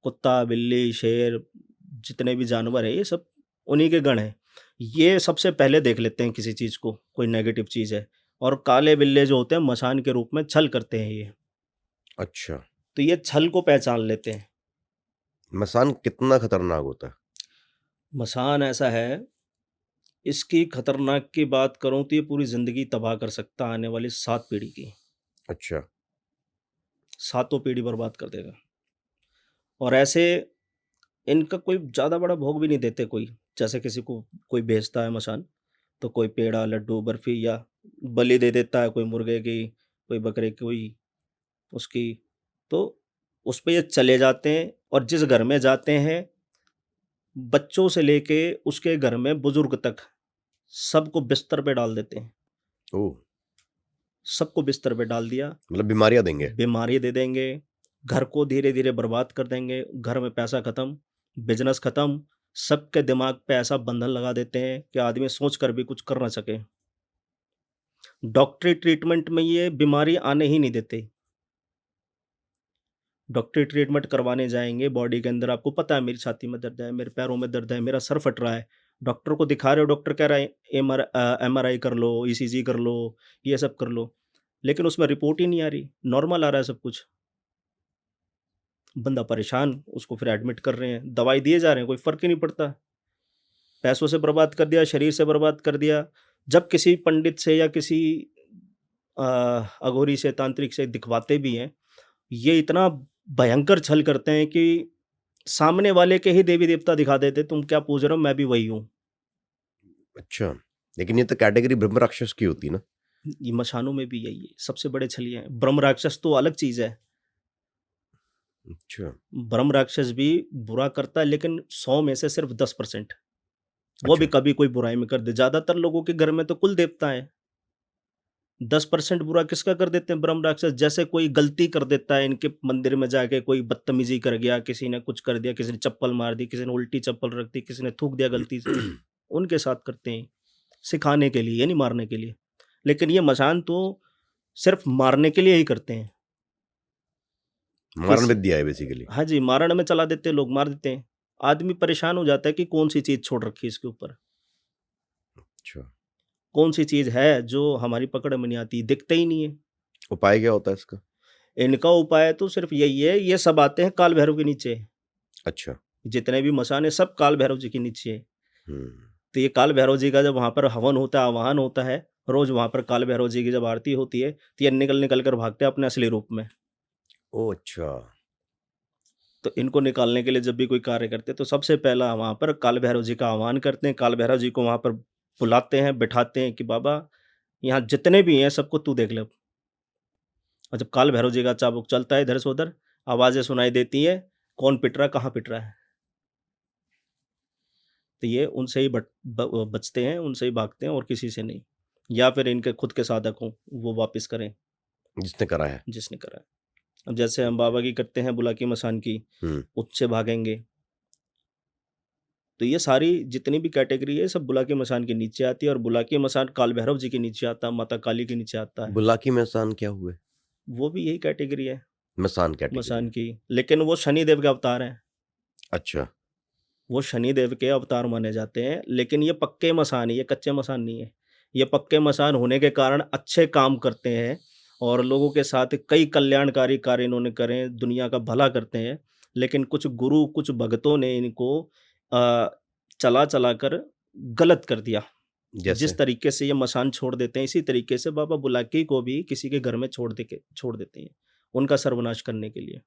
A: कुत्ता, बिल्ली, शेर, जितने भी जानवर हैं, ये सब उन्हीं के गण हैं। ये सबसे पहले देख लेते हैं किसी चीज़ को, कोई नेगेटिव चीज़ है, और काले बिल्ले जो होते हैं मसान के रूप में छल करते हैं ये।
B: अच्छा।
A: तो ये छल को पहचान लेते हैं।
B: मसान कितना खतरनाक होता है?
A: मसान ऐसा है, इसकी खतरनाक की बात करूँ तो ये पूरी ज़िंदगी तबाह कर सकता है आने वाली 7 पीढ़ी की।
B: अच्छा।
A: सातों पीढ़ी बर्बाद कर देगा। और ऐसे इनका कोई ज़्यादा बड़ा भोग भी नहीं देते कोई। जैसे किसी को कोई बेचता है मसान, तो कोई पेड़ा, लड्डू, बर्फ़ी या बलि दे देता है कोई मुर्गे की, कोई बकरे की, कोई उसकी। तो उस पे ये चले जाते हैं और जिस घर में जाते हैं, बच्चों से लेके उसके घर में बुज़ुर्ग तक, सबको बिस्तर पे डाल देते हैं।
B: ओह!
A: सबको बिस्तर पे डाल दिया,
B: मतलब बीमारियाँ देंगे।
A: बीमारी दे देंगे, घर को धीरे-धीरे बर्बाद कर देंगे, घर में पैसा खत्म, बिज़नेस खत्म, सबके दिमाग पे ऐसा बंधन लगा देते हैं कि आदमी सोच कर भी कुछ कर ना सके। डॉक्टरी ट्रीटमेंट में ये बीमारी आने ही नहीं देते। डॉक्टरी ट्रीटमेंट करवाने जाएँगे, बॉडी के अंदर आपको पता है मेरी छाती में दर्द है, मेरे पैरों में दर्द है, मेरा सर फट रहा है। डॉक्टर को दिखा रहे हो, डॉक्टर कह रहा है एमआरआई कर लो, ईसीजी कर लो, ये सब कर लो। लेकिन उसमें रिपोर्ट ही नहीं आ रही, नॉर्मल आ रहा है सब कुछ। बंदा परेशान, उसको फिर एडमिट कर रहे हैं, दवाई दिए जा रहे हैं, कोई फ़र्क ही नहीं पड़ता। पैसों से बर्बाद कर दिया, शरीर से बर्बाद कर दिया। जब किसी पंडित से या किसी अ, अघोरी से, तांत्रिक से दिखवाते भी हैं, ये इतना भयंकर छल करते हैं कि सामने वाले के ही देवी-देवता दिखा देते, तुम क्या पूछ रहे हो, मैं भी वही हूँ।
B: अच्छा, लेकिन ये तो कैटेगरी ब्रह्म राक्षस की होती है ना?
A: ये मशानों में भी यही है, सबसे बड़े छलिए हैं। ब्रह्म राक्षस तो अलग चीज़ है।
B: अच्छा।
A: ब्रह्म राक्षस भी बुरा करता है, लेकिन 100 में से सिर्फ 10%। वो भी
B: अच्छा।
A: कभी कोई बुराई में कर दे। ज़्यादातर लोगों के घर में तो कुल देवता हैं। 10% बुरा किसका कर देते हैं ब्रह्म राक्षस? जैसे कोई गलती कर देता है इनके मंदिर में जाके, कोई बदतमीज़ी कर गया, किसी ने कुछ कर दिया, किसी ने चप्पल मार दी, किसी ने उल्टी चप्पल रख दी, किसी ने थूक दिया गलती से, उनके साथ करते हैं, सिखाने के लिए, ये नहीं मारने के लिए। लेकिन ये मसान तो सिर्फ़ मारने के लिए ही करते हैं।
B: मारण
A: किस
B: विद्या है बेसिकली।
A: हाँ जी, मारण में चला देते हैं लोग, मार देते हैं। आदमी परेशान हो जाता है कि कौन-सी चीज़ छोड़ रखी है इसके ऊपर।
B: अच्छा,
A: कौन-सी चीज़ है जो हमारी पकड़ में नहीं आती, दिखता ही नहीं है।
B: उपाय क्या होता है इसका?
A: इनका उपाय तो सिर्फ़ यही है, ये सब आते हैं काल भैरव के नीचे।
B: अच्छा।
A: जितने भी मसान हैं सब काल भैरव जी के नीचे है।
B: हुँ।
A: तो ये काल भैरव जी का जब वहाँ पर हवन होता है, आवाहन होता है, रोज़ वहाँ पर काल भैरव जी की जब आरती होती है, तो ये निकल-निकल कर भागते हैं अपने असली रूप में।
B: ओह! अच्छा।
A: तो इनको निकालने के लिए जब भी कोई कार्य करते हैं, तो सबसे पहला वहाँ पर काल भैरव जी का आह्वान करते हैं, काल भैरव जी को वहाँ पर बुलाते हैं, बिठाते हैं कि बाबा यहाँ जितने भी हैं सबको तू देख ले अब। और जब काल भैरव जी का चाबुक चलता है इधर से उधर, आवाज़ें सुनाई देती हैं, कौन पिट रहा है, कहाँ पिट रहा है। तो ये उनसे ही बचते हैं, उनसे ही भागते हैं और किसी से नहीं। या फिर इनके खुद के साधक हों, वो वापस करें,
B: जिसने करा है।
A: जिसने करा है। अब जैसे हम बाबा की करते हैं बुलाकी मसान की,
B: हुँ।
A: उससे भागेंगे। तो ये सारी जितनी भी कैटेगरी है सब बुलाकी मसान के नीचे आती है और बुलाकी मसान काल भैरव जी के नीचे आता है, माता काली के नीचे आता है।
B: बुलाकी मसान क्या हुए?
A: वो भी यही कैटेगरी है
B: मसान कैटेगरी
A: मसान
B: है।
A: की, लेकिन वो शनिदेव के अवतार हैं।
B: अच्छा।
A: वो शनिदेव के अवतार माने जाते हैं, लेकिन ये पक्के मसान हैं, ये कच्चे मसान नहीं है। ये पक्के मसान होने के कारण अच्छे काम करते हैं और लोगों के साथ कई कल्याणकारी कार्य इन्होंने करे हैं, दुनिया का भला करते हैं। लेकिन कुछ गुरु, कुछ भगतों ने इनको अ, चला-चला कर गलत कर दिया।
B: जैसे?
A: जिस तरीके से ये मसान छोड़ देते हैं, इसी तरीके से बाबा बुलाकी को भी किसी के घर में छोड़ देते हैं, उनका सर्वनाश करने के लिए।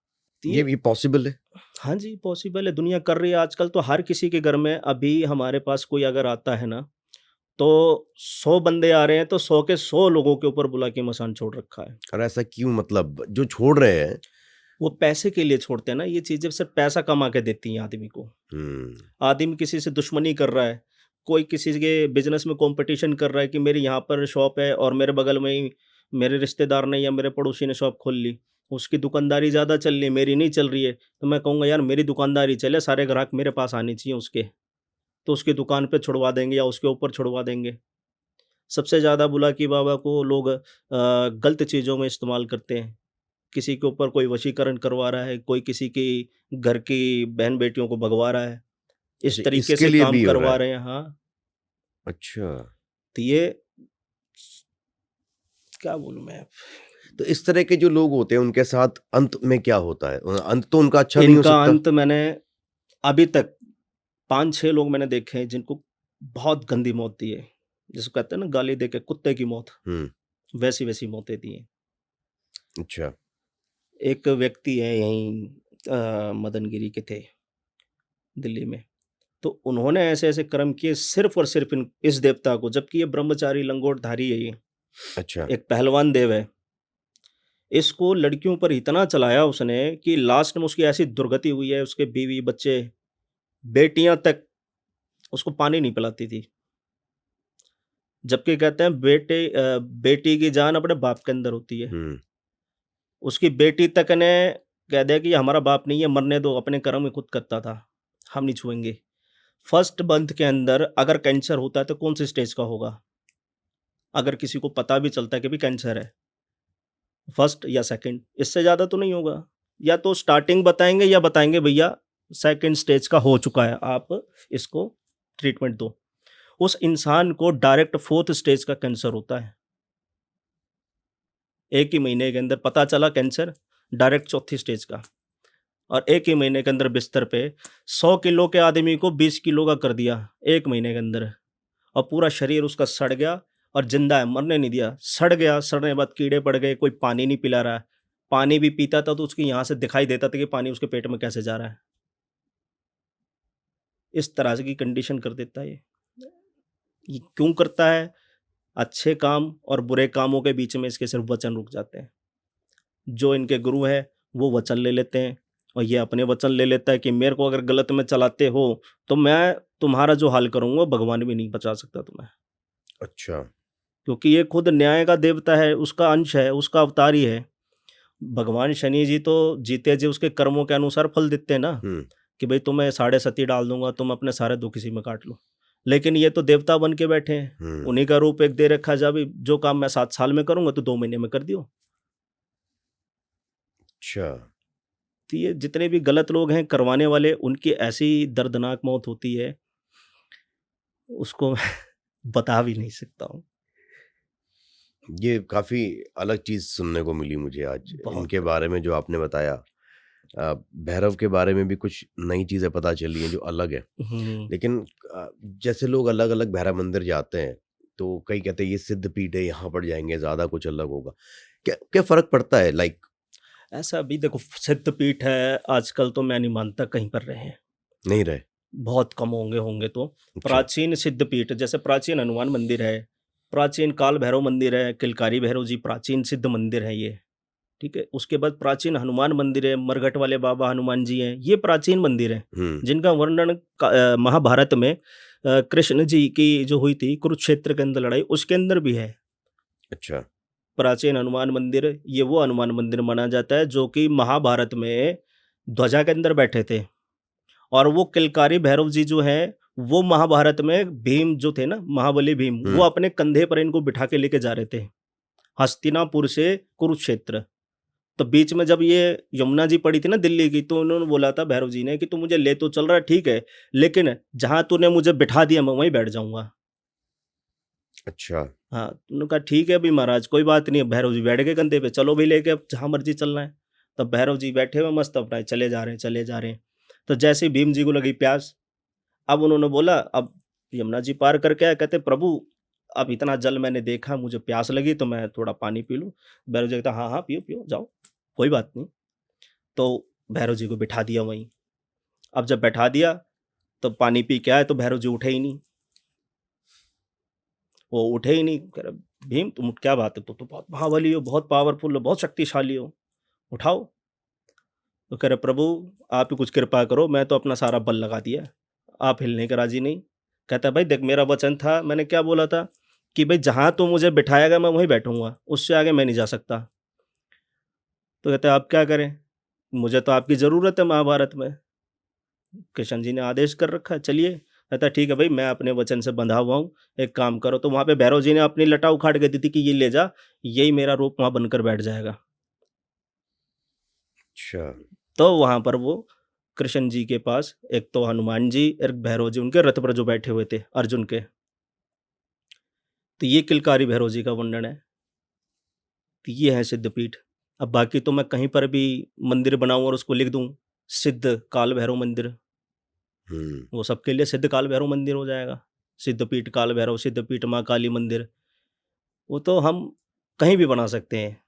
A: तो
B: ये पॉसिबल है?
A: हाँ जी, पॉसिबल है, दुनिया कर रही है आजकल तो हर किसी के घर में अभी हमारे पास कोई अगर आता है ना, तो 100 बंदे आ रहे हैं तो 100 के 100 लोगों के ऊपर बुला के मसान छोड़ रखा है।
B: और ऐसा क्यों, मतलब जो छोड़ रहे हैं?
A: वो पैसे के लिए छोड़ते हैं ना, ये चीज़ें सिर्फ़ पैसा कमा के देती हैं आदमी को। आदमी किसी से दुश्मनी कर रहा है, कोई किसी के बिज़नेस में कॉम्पिटिशन कर रहा है कि मेरी यहाँ पर शॉप है और मेरे बगल में ही मेरे रिश्तेदार ने या मेरे पड़ोसी ने शॉप खोल ली। उसकी दुकानदारी ज़्यादा चल रही है, मेरी नहीं चल रही है, तो मैं कहूँगा यार मेरी दुकानदारी चले, सारे ग्राहक मेरे पास आने चाहिए उसके। तो उसकी दुकान पे छुड़वा देंगे या उसके ऊपर छुड़वा देंगे। सबसे ज़्यादा बुलाकी बाबा को लोग गलत चीज़ों में इस्तेमाल करते हैं। किसी के ऊपर कोई वशीकरण करवा रहा है, कोई किसी की घर की बहन-बेटियों को भगवा रहा है। इस
B: अच्छा,
A: तरीके
B: इसके
A: से
B: लिए
A: काम
B: भी हो रहा
A: करवा
B: है?
A: रहे हैं, हाँ।
B: अच्छा।
A: तो ये क्या बोलूँ मैं अब?
B: तो इस तरह के जो लोग होते हैं उनके साथ अंत में क्या होता है? अंत तो उनका अच्छा नहीं हो
A: इनका
B: सकता?
A: अंत मैंने अभी तक 5-6 लोग मैंने देखे हैं जिनको बहुत गंदी मौत दी है। जिसको कहते हैं ना गाली दे के कुत्ते की मौत,
B: हुँ,
A: वैसी-वैसी मौतें दी हैं।
B: अच्छा।
A: एक व्यक्ति है यहीं मदनगिरी के थे, दिल्ली में। तो उन्होंने ऐसे-ऐसे कर्म किए सिर्फ़ और सिर्फ़ इन इस देवता को, जबकि ये ब्रह्मचारी लंगोटधारी है ये,
B: अच्छा।
A: एक पहलवान देव है। इसको लड़कियों पर इतना चलाया उसने कि लास्ट में उसकी ऐसी दुर्गति हुई है, उसके बीवी, बच्चे, बेटियाँ तक उसको पानी नहीं पिलाती थी। जबकि कहते हैं बेटी की जान अपने बाप के अंदर होती है।
B: हुँ,
A: उसकी बेटी तक ने कह दिया कि ये हमारा बाप नहीं है, मरने दो, अपने कर्म ये खुद करता था, हम नहीं छुएँगे। फर्स्ट मंथ के अंदर अगर कैंसर होता है तो कौन-सी स्टेज का होगा? अगर किसी को पता भी चलता है कि भई कैंसर है, फर्स्ट या सेकंड, इससे ज़्यादा तो नहीं होगा। या तो स्टार्टिंग बताएँगे या बताएँगे भैया सेकंड स्टेज का हो चुका है, आप इसको ट्रीटमेंट दो। उस इंसान को डायरेक्ट 4th स्टेज का कैंसर होता है। 1 ही महीने के अंदर पता चला कैंसर, डायरेक्ट चौथी स्टेज का। और 1 ही महीने के अंदर बिस्तर पे 100 किलो के आदमी को 20 किलो का कर दिया, 1 महीने के अंदर। और पूरा शरीर उसका सड़ गया और ज़िंदा है, मरने नहीं दिया। सड़ गया, सड़ने के बाद कीड़े पड़ गए, कोई पानी नहीं पिला रहा है। पानी भी पीता था तो उसके यहाँ से दिखाई देता था कि पानी उसके पेट में कैसे जा रहा है। इस तरह से की कंडीशन कर देता है ये। ये क्यों करता है? अच्छे काम और बुरे कामों के बीच में इसके सिर्फ़ वचन रुक जाते हैं। जो इनके गुरु हैं, वो वचन ले लेते हैं और ये अपने वचन ले लेता है कि मेरे को अगर गलत में चलाते हो, तो मैं तुम्हारा जो हाल करूँगा भगवान भी नहीं बचा सकता तुम्हें।
B: अच्छा।
A: क्योंकि ये खुद न्याय का देवता है, उसका अंश है, उसका अवतार ही है। भगवान शनि जी तो जीते जी उसके कर्मों के अनुसार फल देते हैं ना,
B: हुँ,
A: कि भई तुम्हें साढ़े सती डाल दूँगा, तुम अपने सारे दुःख इसी में काट लो। लेकिन ये तो देवता बन के बैठे हैं,
B: हुँ,
A: उन्हीं का रूप एक दे रखा है, जब जो काम मैं 7 साल में करूँगा, तो 2 महीने में कर दियो।
B: अच्छा।
A: तो ये जितने भी गलत लोग हैं करवाने वाले, उनकी ऐसी दर्दनाक मौत होती है, उसको मैं बता भी नहीं सकता हूँ।
B: ये काफ़ी अलग चीज़ सुनने को मिली मुझे आज,
A: बहुत
B: इनके बारे में जो आपने बताया। भैरव के बारे में भी कुछ नई चीज़ें पता चली हैं जो अलग है।
A: हुँ।
B: लेकिन जैसे लोग अलग-अलग भैरव मंदिर जाते हैं, तो कई कहते हैं ये सिद्ध पीठ है, यहाँ पर जाएँगे ज़्यादा कुछ अलग होगा। क्या क्या फ़र्क पड़ता है, लाइक?
A: ऐसा अभी देखो सिद्धपीठ है, आजकल तो मैं नहीं मानता कहीं पर रहे हैं।
B: नहीं रहे?
A: बहुत कम होंगे होंगे तो।
B: अच्छा।
A: प्राचीन सिद्धपीठ जैसे प्राचीन हनुमान मंदिर है, प्राचीन काल भैरव मंदिर है, किलकारी भैरव जी प्राचीन सिद्ध मंदिर है ये, ठीक है? उसके बाद प्राचीन हनुमान मंदिर है, मरघट वाले बाबा हनुमान जी हैं, ये प्राचीन मंदिर हैं,
B: हुँ,
A: जिनका वर्णन महाभारत में कृष्ण जी की जो हुई थी कुरुक्षेत्र के अंदर लड़ाई, उसके अंदर भी है।
B: अच्छा।
A: प्राचीन हनुमान मंदिर, ये वो हनुमान मंदिर माना जाता है जो कि महाभारत में ध्वजा के अंदर बैठे थे। और वो किलकारी भैरव जी जो हैं, वो महाभारत में भीम जो थे ना, महाबली भीम, वो
B: हुँ,
A: अपने कंधे पर इनको बिठा के लेके जा रहे थे, हस्तिनापुर से कुरुक्षेत्र। तो बीच में जब ये यमुना जी पड़ी थी ना दिल्ली की, तो उन्होंने बोला था भैरव जी ने कि तू मुझे ले तो चल रहा है ठीक है, लेकिन जहाँ तूने मुझे बिठा दिया मैं वहीं बैठ जाऊँगा।
B: अच्छा।
A: हाँ, तो उन्होंने कहा ठीक है अभी महाराज कोई बात नहीं। अब भैरव जी बैठ गए कंधे पे, चलो भई लेके अब जहाँ मर्ज़ी चलना है। तब भैरव जी बैठे हुए मस्त अपना चले जा रहे हैं, चले जा रहे हैं। तो जैसे ही भीम जी को लगी प्यास, अब उन्होंने बोला अब यमुना जी पार करके आए, कहते प्रभु अब इतना जल मैंने देखा, मुझे प्यास लगी तो मैं थोड़ा पानी पी लूँ। भैरव जी कहता हाँ, हाँ, पियो, पियो जाओ, कोई बात नहीं। तो भैरव जी को बिठा दिया वहीं। अब जब बैठा दिया तो पानी पी के आए तो भैरव जी उठे ही नहीं। वो उठे ही नहीं। कह रहे भीम तुम क्या बात है, तो बहुत महाबली हो, बहुत पावरफुल हो, बहुत शक्तिशाली हो, उठाओ। तो कह रहे प्रभु आप ही कुछ कृपा करो, मैं तो अपना सारा बल लगा दिया, आप हिलने के राजी नहीं। कहता है भाई देख मेरा वचन था, मैंने क्या बोला था कि भाई जहाँ तू मुझे बिठाएगा मैं वहीं बैठूंगा, उससे आगे मैं नहीं जा सकता। तो कहते हैं आप क्या करें, मुझे तो आपकी ज़रूरत है महाभारत में, कृष्ण जी ने आदेश कर रखा है, चलिए। कहता है ठीक है भाई, मैं अपने वचन से बंधा हुआ हूँ, एक काम करो। तो वहाँ पे भैरव जी ने अपनी लटा उखाड़ के दी थी कि ये ले जा, यही मेरा रूप वहाँ बनकर बैठ जाएगा।
B: अच्छा।
A: तो वहाँ पर वो कृष्ण जी के पास एक तो हनुमान जी, एक भैरव जी उनके रथ पर जो बैठे हुए थे अर्जुन के। तो ये किलकारी भैरव जी का वर्णन है। तो ये है सिद्धपीठ। अब बाकी तो मैं कहीं पर भी मंदिर बनाऊं और उसको लिख दूं सिद्ध काल भैरव मंदिर, वो सबके लिए सिद्ध काल भैरव मंदिर हो जाएगा। सिद्धपीठ काल भैरव, सिद्धपीठ माँ काली मंदिर, वो तो हम कहीं भी बना सकते हैं।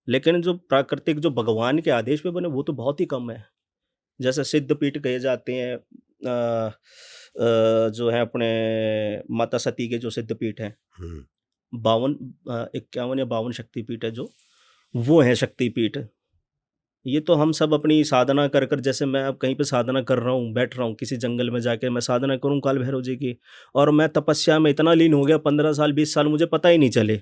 A: लेकिन जो प्राकृतिक जो भगवान के आदेश पे बने वो तो बहुत ही कम है। जैसे सिद्धपीठ कहे जाते हैं जो है अपने माता सती के जो सिद्धपीठ हैं, 51 या 52 शक्तिपीठ है जो, वो है शक्तिपीठ। ये तो हम सब अपनी साधना कर कर, जैसे मैं अब कहीं पे साधना कर रहा हूँ, बैठ रहा हूँ किसी जंगल में जाके मैं साधना करूँ काल भैरव जी की, और मैं तपस्या में इतना लीन हो गया 15 साल 20 साल मुझे पता ही नहीं चले,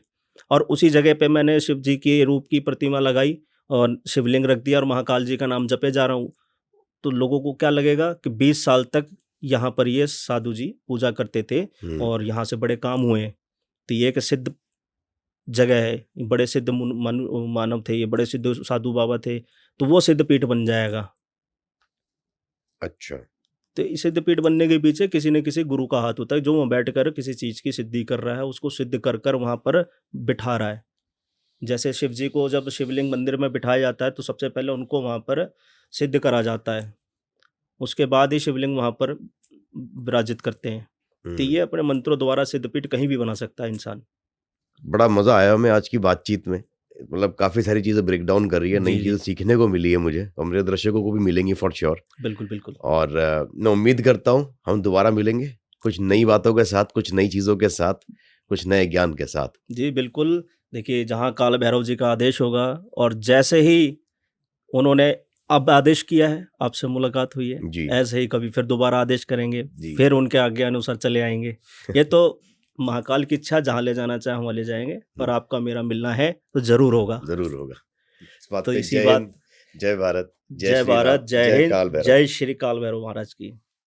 A: और उसी जगह पे मैंने शिव जी के रूप की प्रतिमा लगाई और शिवलिंग रख दिया और महाकाल जी का नाम जपे जा रहा हूँ, तो लोगों को क्या लगेगा कि 20 साल तक यहाँ पर ये साधु जी पूजा करते थे और यहाँ से बड़े काम हुए। तो ये एक सिद्ध जगह है, बड़े सिद्ध मानव थे ये, बड़े सिद्ध साधु बाबा थे, तो वो सिद्धपीठ बन जाएगा।
B: अच्छा।
A: तो इस सिद्धपीठ बनने के पीछे किसी न किसी गुरु का हाथ होता है, जो वहाँ बैठकर किसी चीज़ की सिद्धि कर रहा है, उसको सिद्ध कर कर वहाँ पर बिठा रहा है। जैसे शिव जी को जब शिवलिंग मंदिर में बिठाया जाता है तो सबसे पहले उनको वहाँ पर सिद्ध करा जाता है, उसके बाद ही शिवलिंग वहाँ पर विराजित करते हैं। तो ये अपने मंत्रों द्वारा सिद्धपीठ कहीं भी बना सकता है इंसान।
B: बड़ा मजा आया हमें आज की बातचीत में, मतलब काफी सारी चीजें ब्रेक डाउन कर रही है, नई
A: जी,
B: चीजें सीखने को मिली है मुझे, और मेरे दर्शकों को भी मिलेंगी फॉर श्योर।
A: बिल्कुल, बिल्कुल।
B: और मैं उम्मीद करता हूँ हम दोबारा मिलेंगे कुछ नई बातों के साथ, कुछ नई चीजों के साथ, कुछ नए ज्ञान के साथ।
A: जी, बिल्कुल। देखिए जहाँ काल भैरव जी का आदेश होगा और जैसे ही उन्होंने अब आदेश किया है, आपसे मुलाकात हुई है,
B: जी
A: ऐसे ही कभी फिर दोबारा आदेश करेंगे,
B: जी।
A: फिर उनके आज्ञा अनुसार चले आएँगे। ये तो महाकाल की इच्छा, जहाँ ले जाना चाहे वहाँ ले जाएँगे, पर आपका मेरा मिलना है तो ज़रूर होगा।
B: जरूर होगा। इस बात
A: तो
B: पे
A: इसी
B: जय
A: बात,
B: हिंद, जय भारत, जय
A: जय
B: श्री राम,
A: भारत, जय
B: जय
A: हिंद,
B: काल भैरव।
A: जय श्री काल भैरव महाराज की।